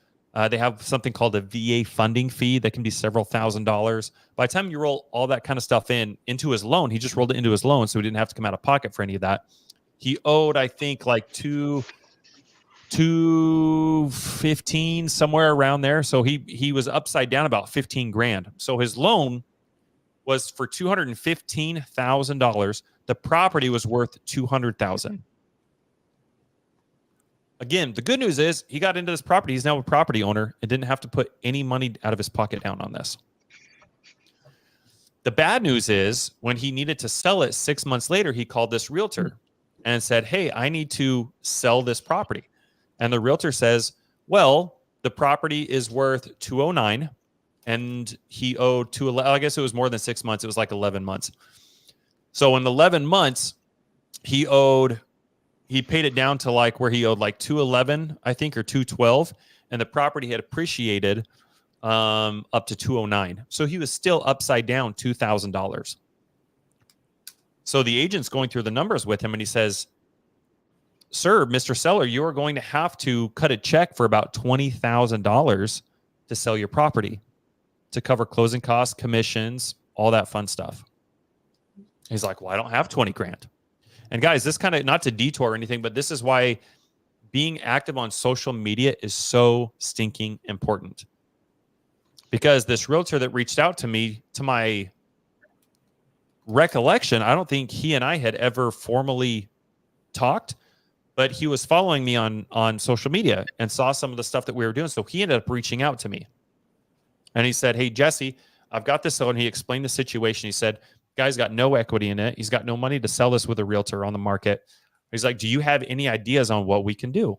They have something called a VA funding fee that can be several $1,000s. By the time you roll all that kind of stuff into his loan, he just rolled it into his loan, so he didn't have to come out of pocket for any of that. He owed, I think, like $215, somewhere around there. So he was upside down about 15 grand. So his loan was for $215,000. The property was worth $200,000. Again, the good news is he got into this property. He's now a property owner and didn't have to put any money out of his pocket down on this. The bad news is when he needed to sell it 6 months later, he called this realtor and said, hey, I need to sell this property. And the realtor says, well, the property is worth $209 and he owed I guess it was more than 6 months. It was like 11 months. So in 11 months, he paid it down to like where he owed like $211, I think, or $212. And the property had appreciated up to $209. So he was still upside down $2,000. So the agent's going through the numbers with him and he says, sir, Mr. Seller, you are going to have to cut a check for about $20,000 to sell your property to cover closing costs, commissions, all that fun stuff. He's like, well, I don't have 20 grand. And guys, this kind of, not to detour or anything, but this is why being active on social media is so stinking important. Because this realtor that reached out to me, to my recollection, I don't think he and I had ever formally talked, but he was following me on social media and saw some of the stuff that we were doing. So he ended up reaching out to me. And he said, hey, Jesse, I've got this. And he explained the situation. He said, guy's got no equity in it. He's got no money to sell this with a realtor on the market. He's like, do you have any ideas on what we can do?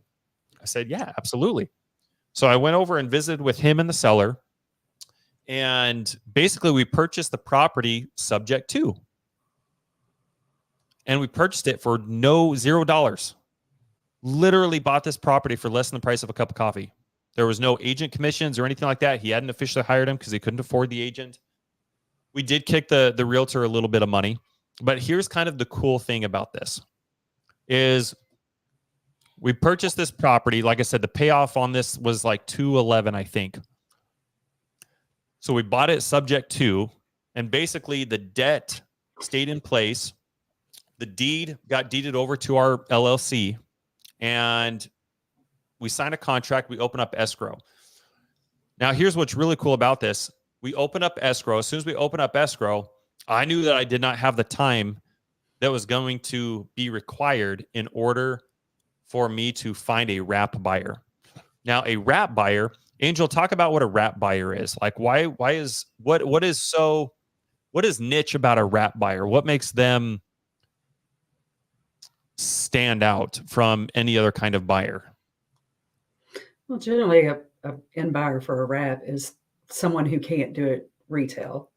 I said, yeah, absolutely. So I went over and visited with him and the seller. And basically we purchased the property subject to. And we purchased it for $0. Literally bought this property for less than the price of a cup of coffee. There was no agent commissions or anything like that. He hadn't officially hired him because he couldn't afford the agent. We did kick the realtor a little bit of money. But here's kind of the cool thing about this is we purchased this property. Like I said, the payoff on this was like $211, I think. So we bought it subject to, and basically the debt stayed in place. The deed got deeded over to our LLC, and we signed a contract. We open up escrow. Now, here's what's really cool about this. We open up escrow. As soon as we open up escrow, I knew that I did not have the time that was going to be required in order for me to find a wrap buyer. Now, a wrap buyer, Angel, talk about what a wrap buyer is. Like, what is niche about a wrap buyer? What makes them stand out from any other kind of buyer? Well, generally, a end buyer for a wrap is someone who can't do it retail.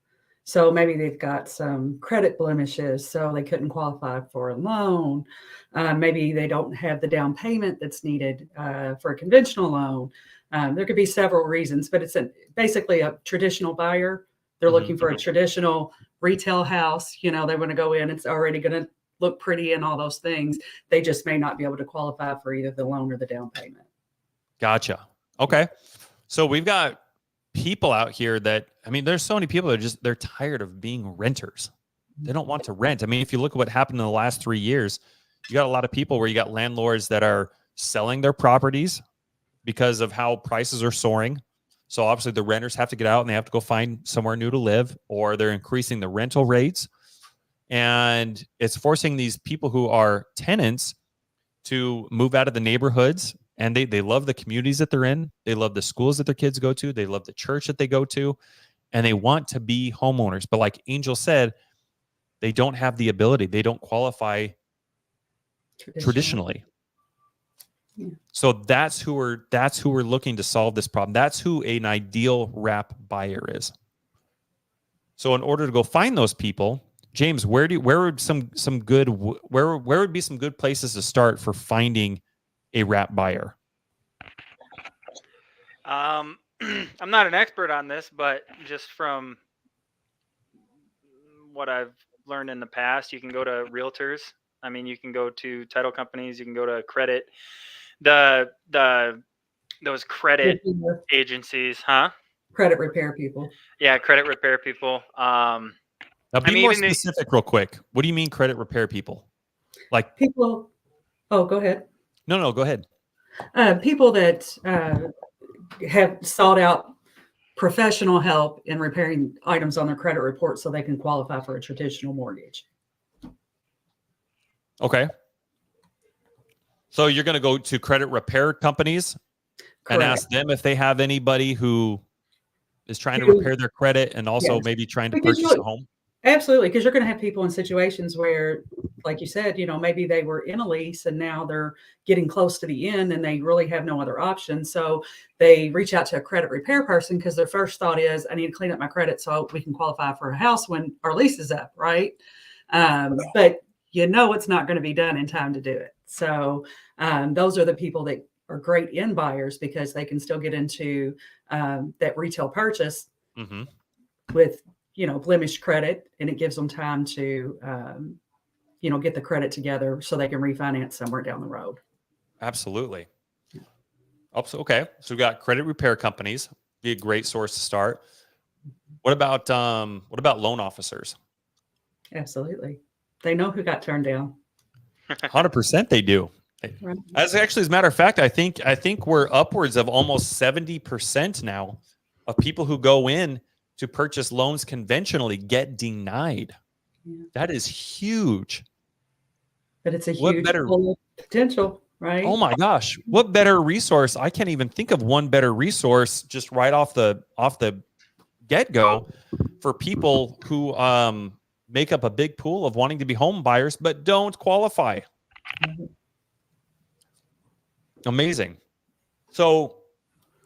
So maybe they've got some credit blemishes, so they couldn't qualify for a loan. Maybe they don't have the down payment that's needed for a conventional loan. There could be several reasons, but it's basically a traditional buyer. They're looking for a traditional retail house. You know, they want to go in. It's already going to look pretty and all those things. They just may not be able to qualify for either the loan or the down payment. Gotcha. Okay. So we've got people out here that, I mean, there's so many people that they're tired of being renters. They don't want to rent. I mean, if you look at what happened in the last 3 years, you got a lot of people where you got landlords that are selling their properties because of how prices are soaring. So obviously the renters have to get out and they have to go find somewhere new to live, or they're increasing the rental rates. And it's forcing these people who are tenants to move out of the neighborhoods. And they love the communities that they're in. They love the schools that their kids go to. They love the church that they go to. And they want to be homeowners. But like Angel said, they don't have the ability. They don't qualify traditionally. Yeah. So that's who we're looking to solve this problem. That's who an ideal wrap buyer is. So in order to go find those people, James, where would be some good places to start for finding a wrap buyer? I'm not an expert on this, but just from what I've learned in the past, you can go to realtors. I mean, you can go to title companies, you can go to credit. The those credit agencies, huh? Credit repair people. Yeah, credit repair people. Now, I be mean, more even the- specific, real quick. What do you mean, credit repair people? Like, People. Oh, go ahead. no, go ahead. People that have sought out professional help in repairing items on their credit report so they can qualify for a traditional mortgage. Okay. So you're going to go to credit repair companies Correct. and ask them if they have anybody who is trying to Who- repair their credit and also Yes. maybe trying to Because purchase look, a home. Absolutely, because you're going to have people in situations where, like you said, maybe they were in a lease and now they're getting close to the end and they really have no other option. So they reach out to a credit repair person because their first thought is, I need to clean up my credit so we can qualify for a house when our lease is up, right? But it's not going to be done in time to do it. So those are the people that are great in buyers because they can still get into that retail purchase with blemished credit, and it gives them time to get the credit together so they can refinance somewhere down the road. Absolutely. Okay, so we got credit repair companies. Be a great source to start. What about loan officers? Absolutely, they know who got turned down. 100% they do. Right. As a matter of fact, I think we're upwards of almost 70% now of people who go in to purchase loans conventionally get denied. Yeah. That is huge. But it's a What huge better- potential, right? Oh my gosh, what better resource? I can't even think of one better resource just right off the get-go for people who make up a big pool of wanting to be home buyers but don't qualify. Amazing. So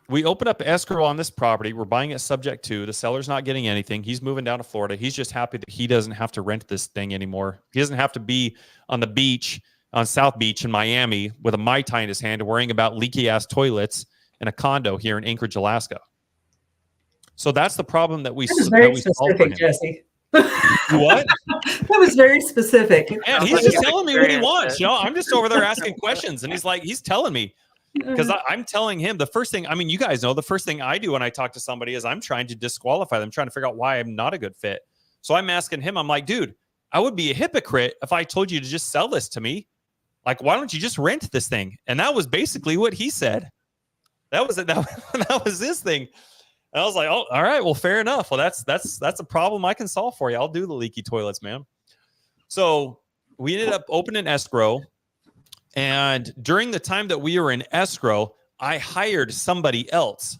we open up escrow on this property. We're buying it subject to. The seller's not getting anything. He's moving down to Florida. He's just happy that he doesn't have to rent this thing anymore. He doesn't have to be on the beach, on South Beach in Miami with a Mai Tai in his hand, worrying about leaky-ass toilets in a condo here in Anchorage, Alaska. So that's the problem that we That was very solve for him. specific, Jesse. What? That was very specific. Man, he's just telling me what he wants. I'm just over there asking questions, and he's telling me. Because I'm telling him the first thing, you guys know the first thing I do when I talk to somebody is I'm trying to disqualify them, trying to figure out why I'm not a good fit. So I'm asking him, I'm like, dude, I would be a hypocrite if I told you to just sell this to me. Like, why don't you just rent this thing? And that was basically what he said. That was it. That was his thing. And I was like, oh, all right, well, fair enough. Well, that's a problem I can solve for you. I'll do the leaky toilets, man. So we ended up opening escrow. And during the time that we were in escrow, I hired somebody else.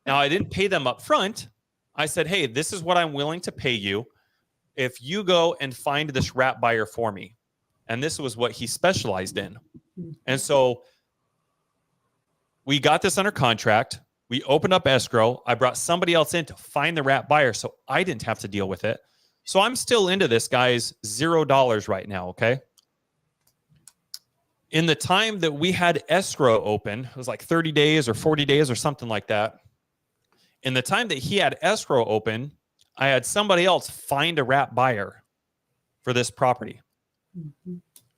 Now, I didn't pay them up front. I said, hey, this is what I'm willing to pay you if you go and find this wrap buyer for me. And this was what he specialized in. And so we got this under contract. We opened up escrow. I brought somebody else in to find the wrap buyer so I didn't have to deal with it. So I'm still into this guy's $0 right now, okay? In the time that we had escrow open, it was like 30 days or 40 days or something like that. In the time that he had escrow open, I had somebody else find a wrap buyer for this property. Mm-hmm.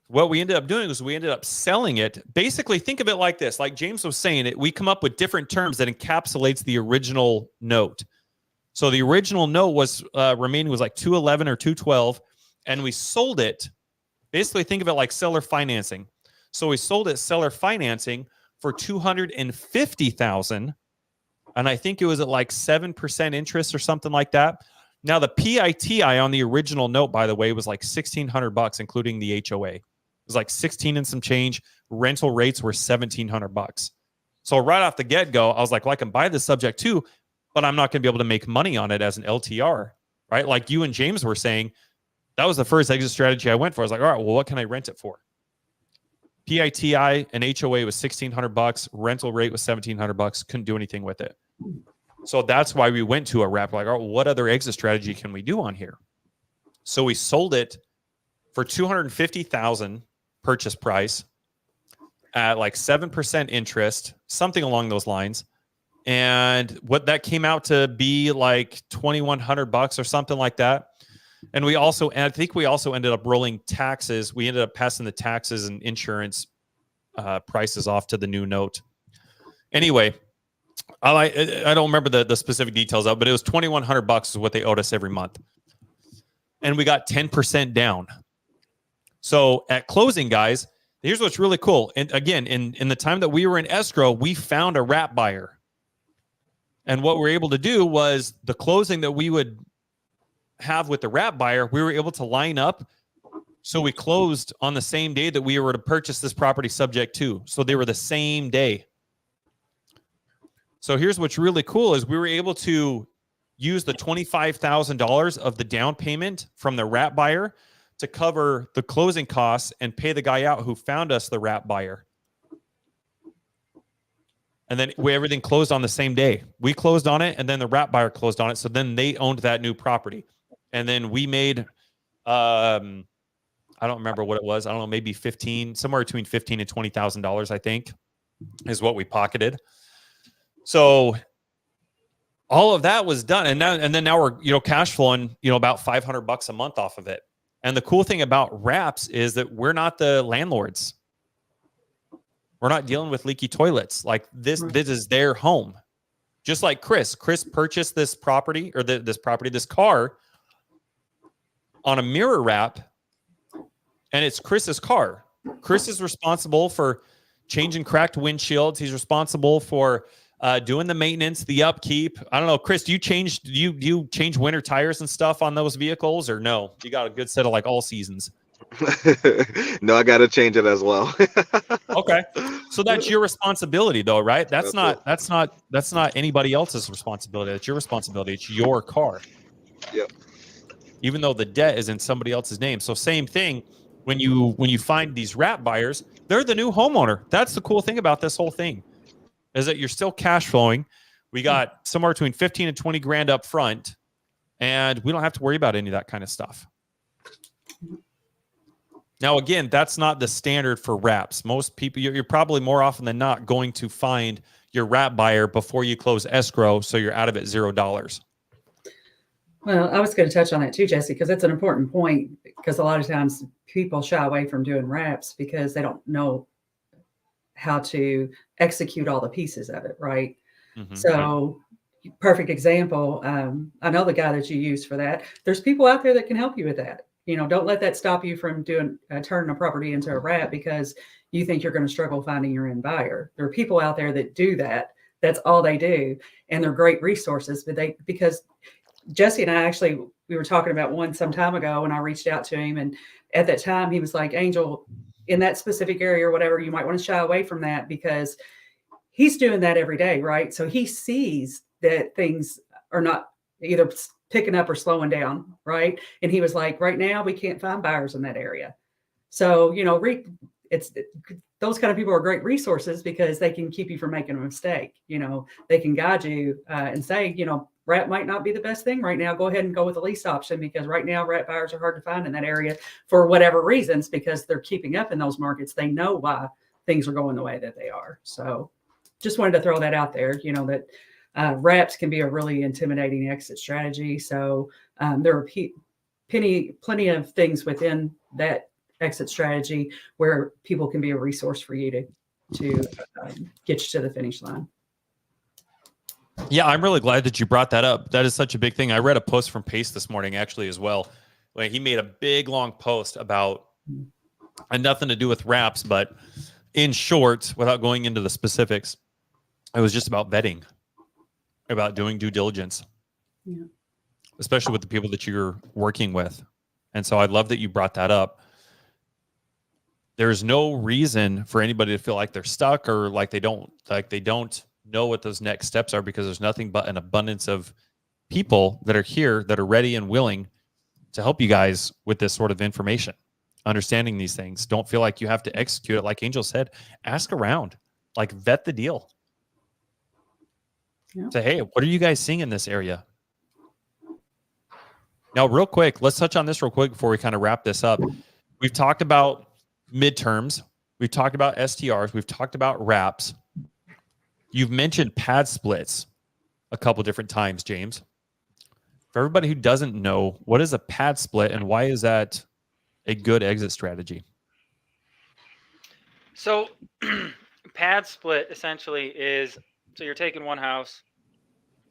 What we ended up doing is we ended up selling it. Basically, think of it like this. Like James was saying, we come up with different terms that encapsulates the original note. So the original note was remaining was like 211 or 212, and we sold it. Basically, think of it like seller financing. So we sold it seller financing for $250,000, and I think it was at like 7% interest or something like that. Now the PITI on the original note, by the way, was like $1,600, including the HOA. It was like 16 and some change. Rental rates were $1,700. So right off the get-go, I was like, well, I can buy this subject too, but I'm not going to be able to make money on it as an LTR, right? Like you and James were saying, that was the first exit strategy I went for. I was like, all right, well, what can I rent it for? PITI and HOA was $1,600. Rental rate was $1,700. Couldn't do anything with it. So that's why we went to a wrap. Like, all right, what other exit strategy can we do on here? So we sold it for $250,000 purchase price at like 7% interest, something along those lines. And what that came out to be like $2,100 or something like that. And I think we also ended up rolling taxes. We ended up passing the taxes and insurance prices off to the new note. Anyway, I don't remember the specific details of it, but it was $2,100 is what they owed us every month. And we got 10% down. So at closing, guys, here's what's really cool. And again, in the time that we were in escrow, we found a wrap buyer. And what we were able to do was the closing that we would have with the wrap buyer, we were able to line up. So we closed on the same day that we were to purchase this property subject to. So they were the same day. So here's what's really cool is we were able to use the $25,000 of the down payment from the wrap buyer to cover the closing costs and pay the guy out who found us the wrap buyer. And then everything closed on the same day. We closed on it, and then the wrap buyer closed on it. So then they owned that new property. And then we made, I don't remember what it was. I don't know, maybe somewhere between $15,000 and $20,000, I think, is what we pocketed. So all of that was done. And then now we're, cash flowing, about $500 a month off of it. And the cool thing about wraps is that we're not the landlords. We're not dealing with leaky toilets. Like this is their home. Just like Chris. Chris purchased this property or this car on a mirror wrap, and it's Chris's car. Chris is responsible for changing cracked windshields. He's responsible for doing the maintenance, the upkeep. I don't know, Chris, do you change winter tires and stuff on those vehicles, or no? You got a good set of like all seasons. No, I got to change it as well. Okay. So that's your responsibility though, right? That's not anybody else's responsibility. That's your responsibility. It's your car. Yep. Even though the debt is in somebody else's name. So same thing when you find these wrap buyers, they're the new homeowner. That's the cool thing about this whole thing is that you're still cash flowing. We got somewhere between 15 and 20 grand up front, and we don't have to worry about any of that kind of stuff. Now, again, that's not the standard for wraps. Most people, you're probably more often than not going to find your wrap buyer before you close escrow, so you're out of it $0. Well, I was going to touch on that too, Jesse, because it's an important point, because a lot of times people shy away from doing wraps because they don't know how to execute all the pieces of it, right? Mm-hmm. So perfect example. I know the guy that you use for that. There's people out there that can help you with that. Don't let that stop you from turning a property into a wrap because you think you're going to struggle finding your end buyer. There are people out there that do that. That's all they do. And they're great resources, because Jesse and I we were talking about one some time ago, and I reached out to him, and at that time he was like, Angel, in that specific area or whatever, you might want to shy away from that because he's doing that every day, right? So he sees that things are not either picking up or slowing down, right? And he was like, right now we can't find buyers in that area. So, those kind of people are great resources because they can keep you from making a mistake. They can guide you and say, wrap might not be the best thing right now. Go ahead and go with the lease option because right now wrap buyers are hard to find in that area for whatever reasons, because they're keeping up in those markets. They know why things are going the way that they are. So just wanted to throw that out there, that wraps can be a really intimidating exit strategy. So there are plenty of things within that exit strategy where people can be a resource for you to get you to the finish line. Yeah, I'm really glad that you brought that up. That is such a big thing. I read a post from Pace this morning actually as well. Like, he made a big long post about nothing to do with wraps, but in short, without going into the specifics, it was just about vetting, about doing due diligence, especially with the people that you're working with. And so I love that you brought that up. There's no reason for anybody to feel like they're stuck or like they don't know what those next steps are, because there's nothing but an abundance of people that are here that are ready and willing to help you guys with this sort of information, understanding these things. Don't feel like you have to execute it. Like Angel said, ask around, like vet the deal. Yeah. Say, hey, what are you guys seeing in this area? Now, real quick, let's touch on this real quick before we kind of wrap this up. We've talked about midterms. We've talked about STRs. We've talked about wraps. You've mentioned pad splits a couple different times, James. For everybody who doesn't know, what is a pad split and why is that a good exit strategy? So pad split essentially is, so you're taking one house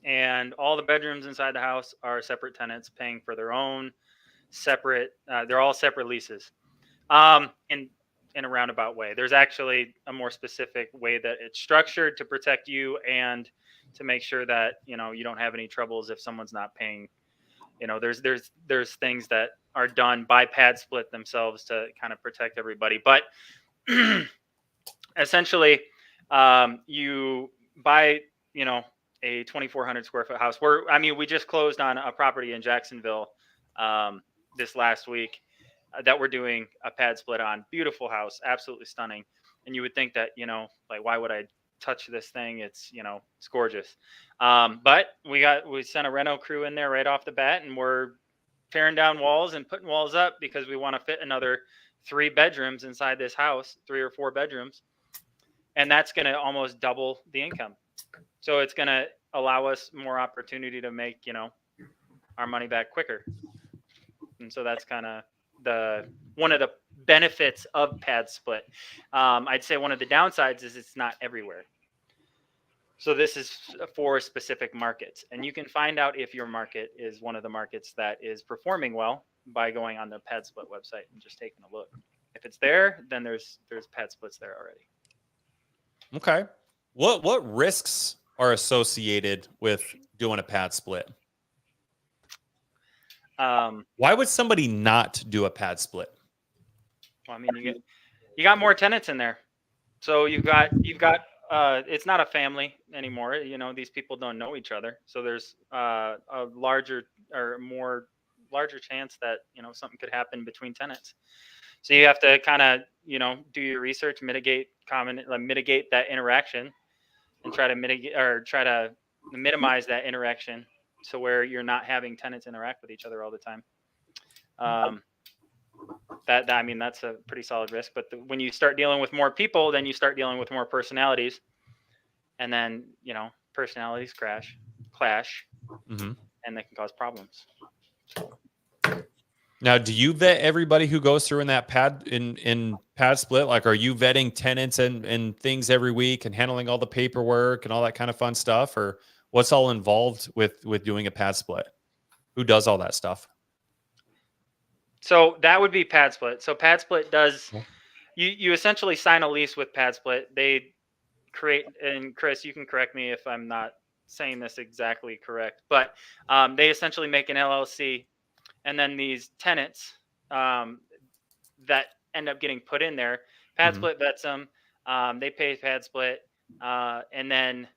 and all the bedrooms inside the house are separate tenants paying for their own separate, they're all separate leases. In a roundabout way. There's actually a more specific way that it's structured to protect you and to make sure that, you know, you don't have any troubles if someone's not paying. You know, there's things that are done by pad split themselves to kind of protect everybody. But essentially, you buy, you know, a 2,400 square foot house. We just closed on a property in Jacksonville this last week that we're doing a pad split on. Beautiful house, absolutely stunning. And you would think that, you know, like, why would I touch this thing? It's, you know, it's gorgeous. But we sent a reno crew in there right off the bat, and we're tearing down walls and putting walls up because we want to fit another 3 bedrooms inside this house, 3 or 4 bedrooms. And that's going to almost double the income. So it's going to allow us more opportunity to make, you know, our money back quicker. And so that's kind of one of the benefits of pad split. I'd say one of the downsides is it's not everywhere. So this is for specific markets, and you can find out if your market is one of the markets that is performing well by going on the pad split website and just taking a look. If it's there, then there's pad splits there already. Okay. What risks are associated with doing a pad split? Why would somebody not do a pad split? Well, I mean, you got more tenants in there, so you've got it's not a family anymore. You know, these people don't know each other, so there's a larger chance that, you know, something could happen between tenants. So you have to kind of, you know, do your research, mitigate that interaction, and try to minimize that interaction, so where you're not having tenants interact with each other all the time. That's a pretty solid risk. But when you start dealing with more people, then you start dealing with more personalities, and then, you know, personalities clash, Mm-hmm. and they can cause problems. Now, do you vet everybody who goes through in that pad split? Like, are you vetting tenants and things every week and handling all the paperwork and all that kind of fun stuff, or what's all involved with doing a pad split? Who does all that stuff? So that would be pad split. So pad split does, you essentially sign a lease with pad split. They create, and Chris, you can correct me if I'm not saying this exactly correct, but they essentially make an LLC, and then these tenants that end up getting put in there, pad split vets them, they pay pad split, and then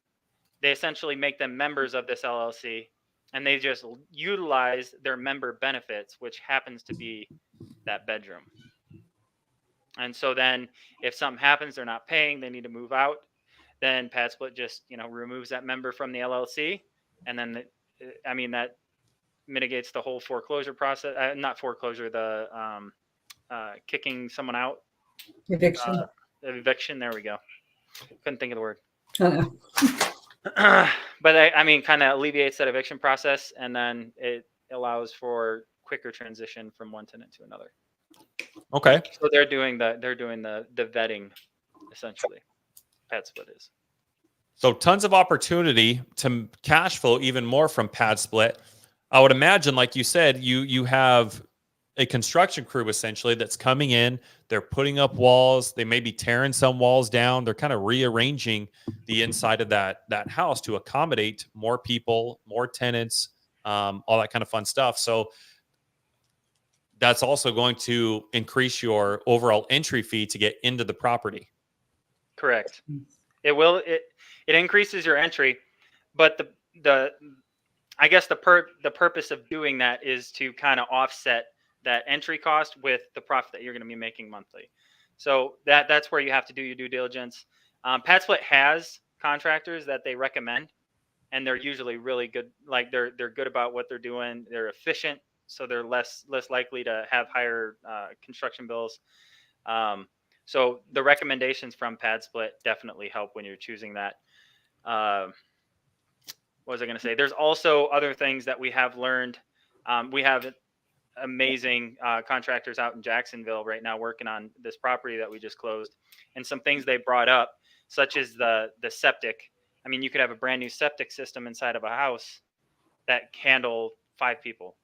they essentially make them members of this LLC, and they just utilize their member benefits, which happens to be that bedroom. And so then if something happens, they're not paying, they need to move out, then pad split just, you know, removes that member from the LLC, and then that mitigates the whole foreclosure process. Not foreclosure, the kicking someone out. Eviction. Eviction. There we go. Couldn't think of the word. Uh-huh. But kind of alleviates that eviction process, and then it allows for quicker transition from one tenant to another. Okay. So they're doing the vetting, essentially. Pad split is. So tons of opportunity to cash flow even more from pad split. I would imagine, like you said, you have a construction crew essentially that's coming in. They're putting up walls. They may be tearing some walls down. They're kind of rearranging the inside of that house to accommodate more people, more tenants, all that kind of fun stuff. So that's also going to increase your overall entry fee to get into the property. Correct. It will. It increases your entry, but the purpose of doing that is to kind of offset that entry cost with the profit that you're going to be making monthly. So that's where you have to do your due diligence. Pad split has contractors that they recommend, and they're usually really good. Like they're good about what they're doing. They're efficient, so they're less likely to have higher construction bills. So the recommendations from pad split definitely help when you're choosing that. What was I going to say? There's also other things that we have learned. We have amazing contractors out in Jacksonville right now working on this property that we just closed, and some things they brought up such as the septic. I mean, you could have a brand new septic system inside of a house that handle 5 people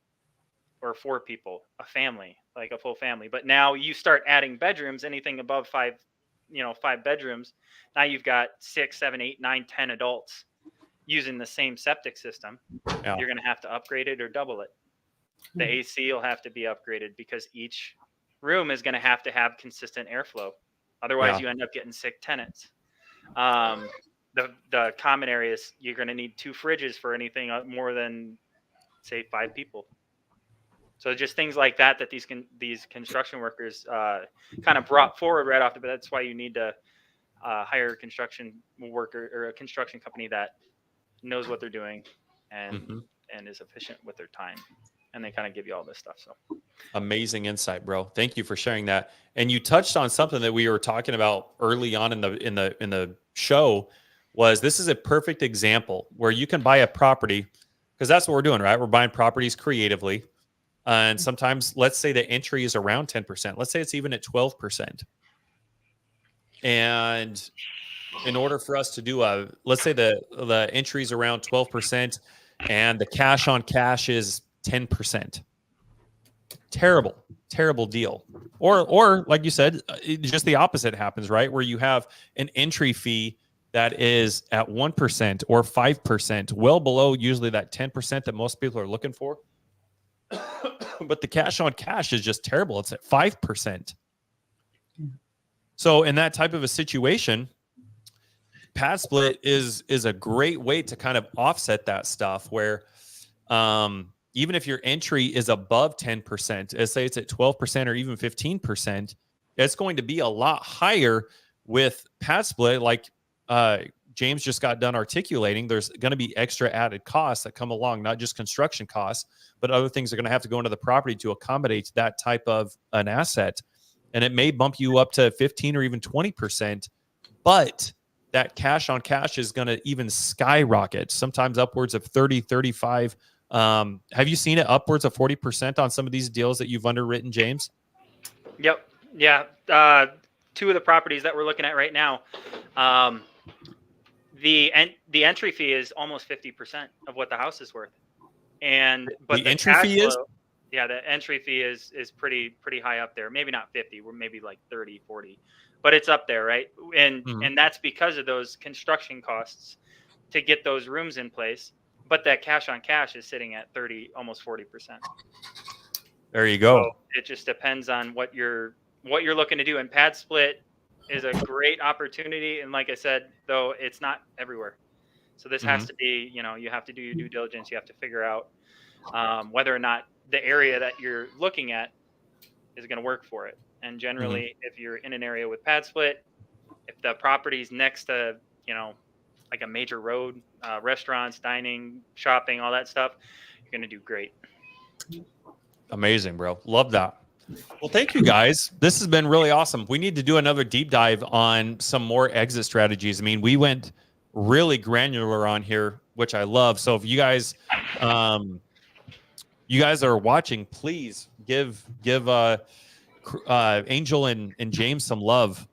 or 4 people, a family, like a full family. But now you start adding bedrooms, anything above 5, 5 bedrooms. Now you've got 6, 7, 8, 9, 10 adults using the same septic system. Yeah. You're going to have to upgrade it or double it. The AC will have to be upgraded because each room is going to have consistent airflow. Otherwise, you end up getting sick tenants. The common areas, you're going to need 2 fridges for anything more than, say, 5 people. So just things like that these construction workers kind of brought forward right off the bat. That's why you need to hire a construction worker or a construction company that knows what they're doing and is efficient with their time. And they kind of give you all this stuff. So amazing insight, bro. Thank you for sharing that. And you touched on something that we were talking about early on in the show. This is a perfect example where you can buy a property, because that's what we're doing, right? We're buying properties creatively. And sometimes, let's say the entry is around 10%. Let's say it's even at 12%. And in order for us to do let's say the entry is around 12% and the cash on cash is 10%. Terrible deal. Or like you said, just the opposite happens, right? Where you have an entry fee that is at 1% or 5%, well below usually that 10% that most people are looking for. But the cash on cash is just terrible. It's at 5%. So in that type of a situation, pad split is a great way to kind of offset that stuff where even if your entry is above 10%, let's say it's at 12% or even 15%, it's going to be a lot higher with pad split. Like James just got done articulating, there's going to be extra added costs that come along, not just construction costs, but other things are going to have to go into the property to accommodate that type of an asset. And it may bump you up to 15 or even 20%, but that cash on cash is going to even skyrocket, sometimes upwards of 30, 35. Have you seen it upwards of 40% on some of these deals that you've underwritten, James? Yep. Yeah. 2 of the properties that we're looking at right now, the entry fee is almost 50% of what the house is worth. But the entry fee is? Yeah, the entry fee is pretty high up there. Maybe not 50, we're maybe like 30, 40. But it's up there, right? And that's because of those construction costs to get those rooms in place. But that cash on cash is sitting at 30, almost 40%. There you go. So it just depends on what you're looking to do. And pad split is a great opportunity. And like I said, though, it's not everywhere. So this has to be, you have to do your due diligence. You have to figure out whether or not the area that you're looking at is going to work for it. And generally, if you're in an area with pad split, if the property's next to, like a major road, restaurants, dining, shopping, all that stuff, you're going to do great. Amazing, bro. Love that. Well, thank you guys. This has been really awesome. We need to do another deep dive on some more exit strategies. I mean, we went really granular on here, which I love. So if you guys are watching, please give Angel and James some love.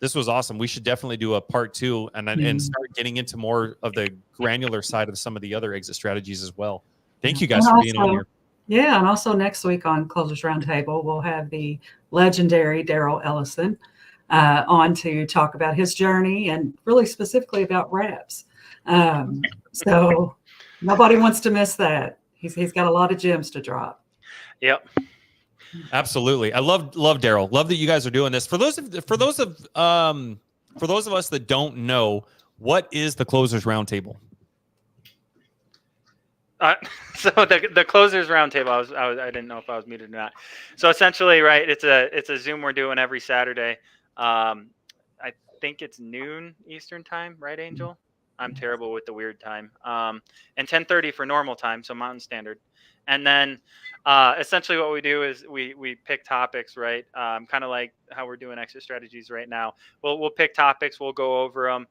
This was awesome. We should definitely do a part 2 and start getting into more of the granular side of some of the other exit strategies as well. Thank you guys for being on here. Yeah, and also next week on Closers Roundtable, we'll have the legendary Daryl Ellison on to talk about his journey and really specifically about wraps. So nobody wants to miss that. He's got a lot of gems to drop. Yep. Absolutely. I love Daryl. Love that you guys are doing this. For those of us that don't know, what is the Closers Roundtable? So the Closers Roundtable, I didn't know if I was muted or not. So essentially, right, it's a Zoom we're doing every Saturday. I think it's noon Eastern time, right, Angel? I'm terrible with the weird time. And 10:30 for normal time, so Mountain Standard. And then essentially what we do is we pick topics, right? Kind of like how we're doing exit strategies right now. We'll pick topics, we'll go over them.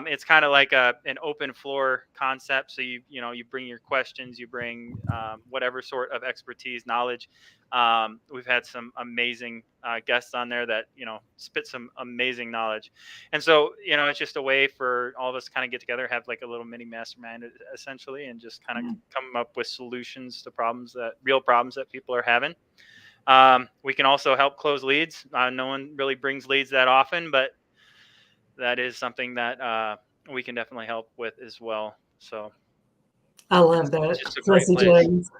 It's kind of like an open floor concept. So you bring your questions, you bring whatever sort of expertise, knowledge. We've had some amazing guests on there that spit some amazing knowledge, and so it's just a way for all of us to kind of get together, have like a little mini mastermind essentially, and just kind of come up with solutions to real problems that people are having. We can also help close leads. No one really brings leads that often, but that is something that we can definitely help with as well. So I love that. it's just a great Jesse place. James.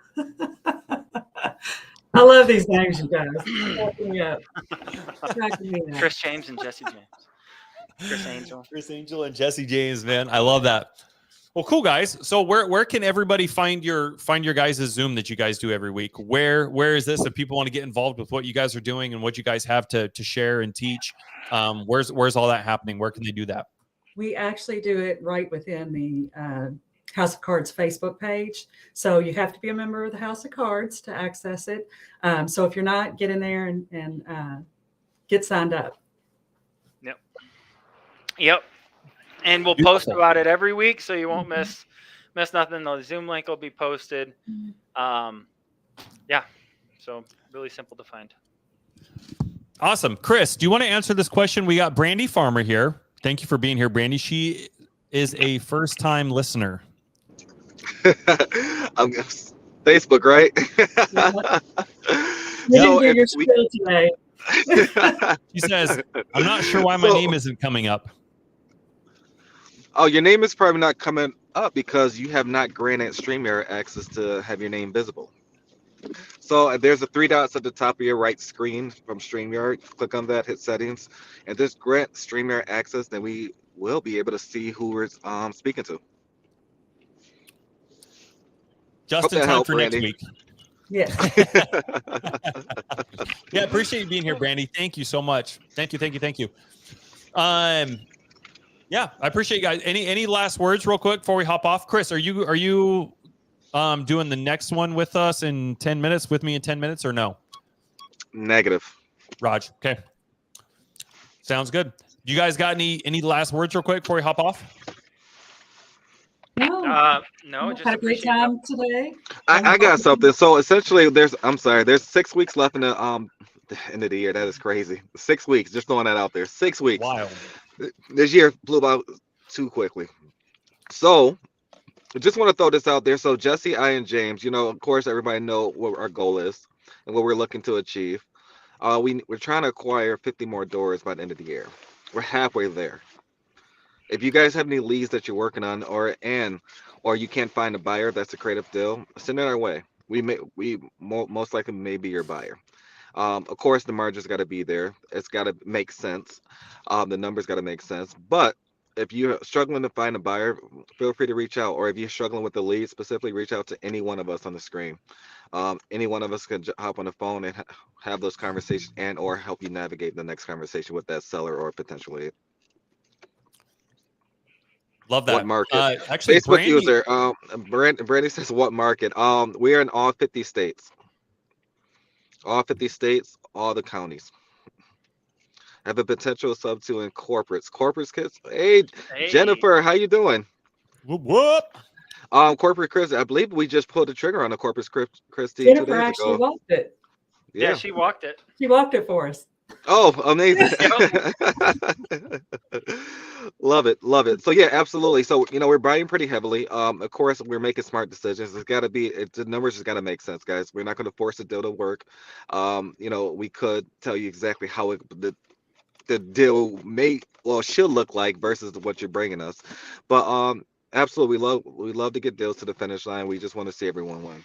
I love these names, you guys. Cracking me up. Cracking me up. Chris James and Jesse James. Chris Angel. Chris Angel and Jesse James, man. I love that. Well, cool, guys. So where can everybody find your guys' Zoom that you guys do every week? Where is this? If people want to get involved with what you guys are doing and what you guys have to share and teach, where's all that happening? Where can they do that? We actually do it right within the House of Cards Facebook page. So you have to be a member of the House of Cards to access it. So if you're not, get in there and get signed up. Yep. And we'll post about it every week, so you won't miss nothing. The Zoom link will be posted. Yeah. So really simple to find. Awesome. Chris, do you want to answer this question? We got Brandy Farmer here. Thank you for being here, Brandy. She is a first-time listener. I'm Facebook, right? You didn't do your spiel today. She says, I'm not sure why my name isn't coming up. Oh, your name is probably not coming up because you have not granted StreamYard access to have your name visible. So there's the 3 dots at the top of your right screen from StreamYard. Click on that, hit settings, and just grant StreamYard access. Then we will be able to see who we're speaking to. Just in time for Brandy. next week. Yeah. Yeah, appreciate you being here, Brandy. Thank you so much. Thank you. Yeah, I appreciate you guys. Any last words real quick before we hop off? Chris, are you doing the next one with us in 10 minutes, with me in 10 minutes, or no? Negative. Raj, okay. Sounds good. Do you guys got any last words real quick before we hop off? No, just had a great time today. I got something. So essentially, there's 6 weeks left in the end of the year. That is crazy. 6 weeks. Just throwing that out there. 6 weeks. Wild. This year flew by too quickly. So I just want to throw this out there. So Jesse, I, and James, of course, everybody know what our goal is and what we're looking to achieve. We're trying to acquire 50 more doors by the end of the year. We're halfway there. If you guys have any leads that you're working on, or you can't find a buyer, that's a creative deal, send it our way. We most likely may be your buyer. Of course, the margin's got to be there. It's got to make sense. The numbers got to make sense. But if you're struggling to find a buyer, feel free to reach out. Or if you're struggling with the lead, specifically reach out to any one of us on the screen. Any one of us can hop on the phone and have those conversations or help you navigate the next conversation with that seller or potential lead. Love that. What market? Actually, Facebook Brandy, user. Brandy says, what market? We are in all 50 states. All 50 states, all the counties. Have a potential sub to in corporates. Corporates, kids. Hey, Jennifer, how you doing? Whoop. Corporate Chris, I believe we just pulled the trigger on the Corporate Christie 2 Jennifer days actually ago. walked it. Yeah, she walked it. She walked it for us. Oh, amazing. Love it. So yeah, absolutely. So we're buying pretty heavily. Of course, we're making smart decisions. The numbers just gotta make sense, guys. We're not gonna force the deal to work. We could tell you exactly how the deal should look like versus what you're bringing us. But absolutely, we love to get deals to the finish line. We just want to see everyone win.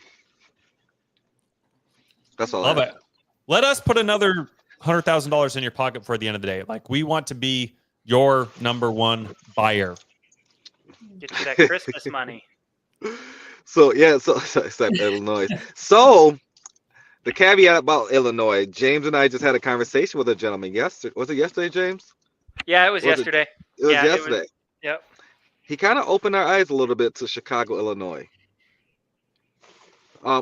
That's all. Love it. Let us put another $100,000 in your pocket for the end of the day. Like, we want to be your number one buyer. Get you that Christmas money. So Illinois. So the caveat about Illinois, James and I just had a conversation with a gentleman yesterday. Was it yesterday, James? Yeah, it was yesterday. It was yesterday. Yep. He kind of opened our eyes a little bit to Chicago, Illinois.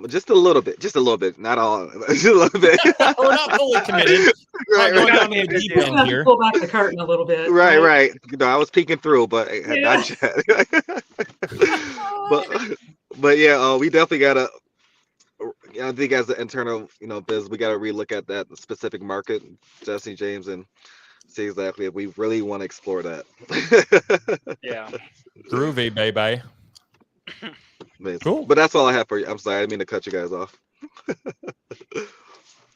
Just a little bit, not all, just a little bit. We're not fully committed. Right, Not going right. down to the deep You end have to here. pull back the curtain a little bit. Right. You know, I was peeking through, but Yeah. not yet. but yeah, we definitely gotta. I think as an internal, biz, we gotta relook at that specific market, Jesse, James, and see exactly if we really want to explore that. Yeah. Groovy, baby. Amazing. Cool. But that's all I have for you. I'm sorry, I didn't mean to cut you guys off.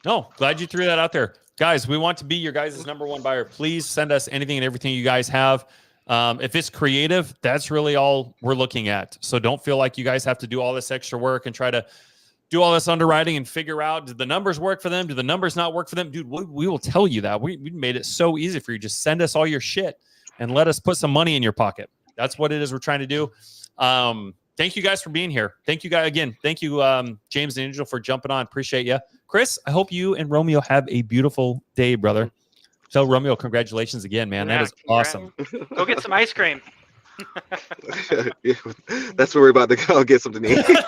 No, glad you threw that out there. Guys, we want to be your guys' number one buyer. Please send us anything and everything you guys have. If it's creative, that's really all we're looking at. So don't feel like you guys have to do all this extra work and try to do all this underwriting and figure out, do the numbers work for them? Do the numbers not work for them? Dude, we will tell you that. We made it so easy for you. Just send us all your shit and let us put some money in your pocket. That's what it is we're trying to do. Thank you guys for being here. Thank you guys again. Thank you, James and Angel, for jumping on. Appreciate you. Chris, I hope you and Romeo have a beautiful day, brother. So, Romeo, congratulations again, man. Yeah, That is congrats. awesome. Go get some ice cream. Yeah, that's where we're about to go get something to eat. Get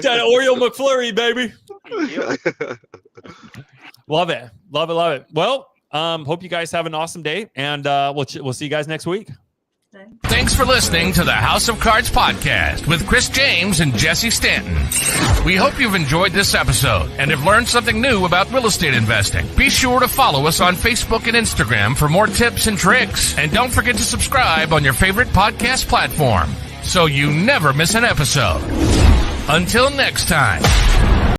that Oreo McFlurry, baby. Love it. Well, hope you guys have an awesome day, and we'll see you guys next week. Thanks for listening to the House of Cards podcast with Chris James and Jesse Stanton. We hope you've enjoyed this episode and have learned something new about real estate investing. Be sure to follow us on Facebook and Instagram for more tips and tricks. And don't forget to subscribe on your favorite podcast platform so you never miss an episode. Until next time.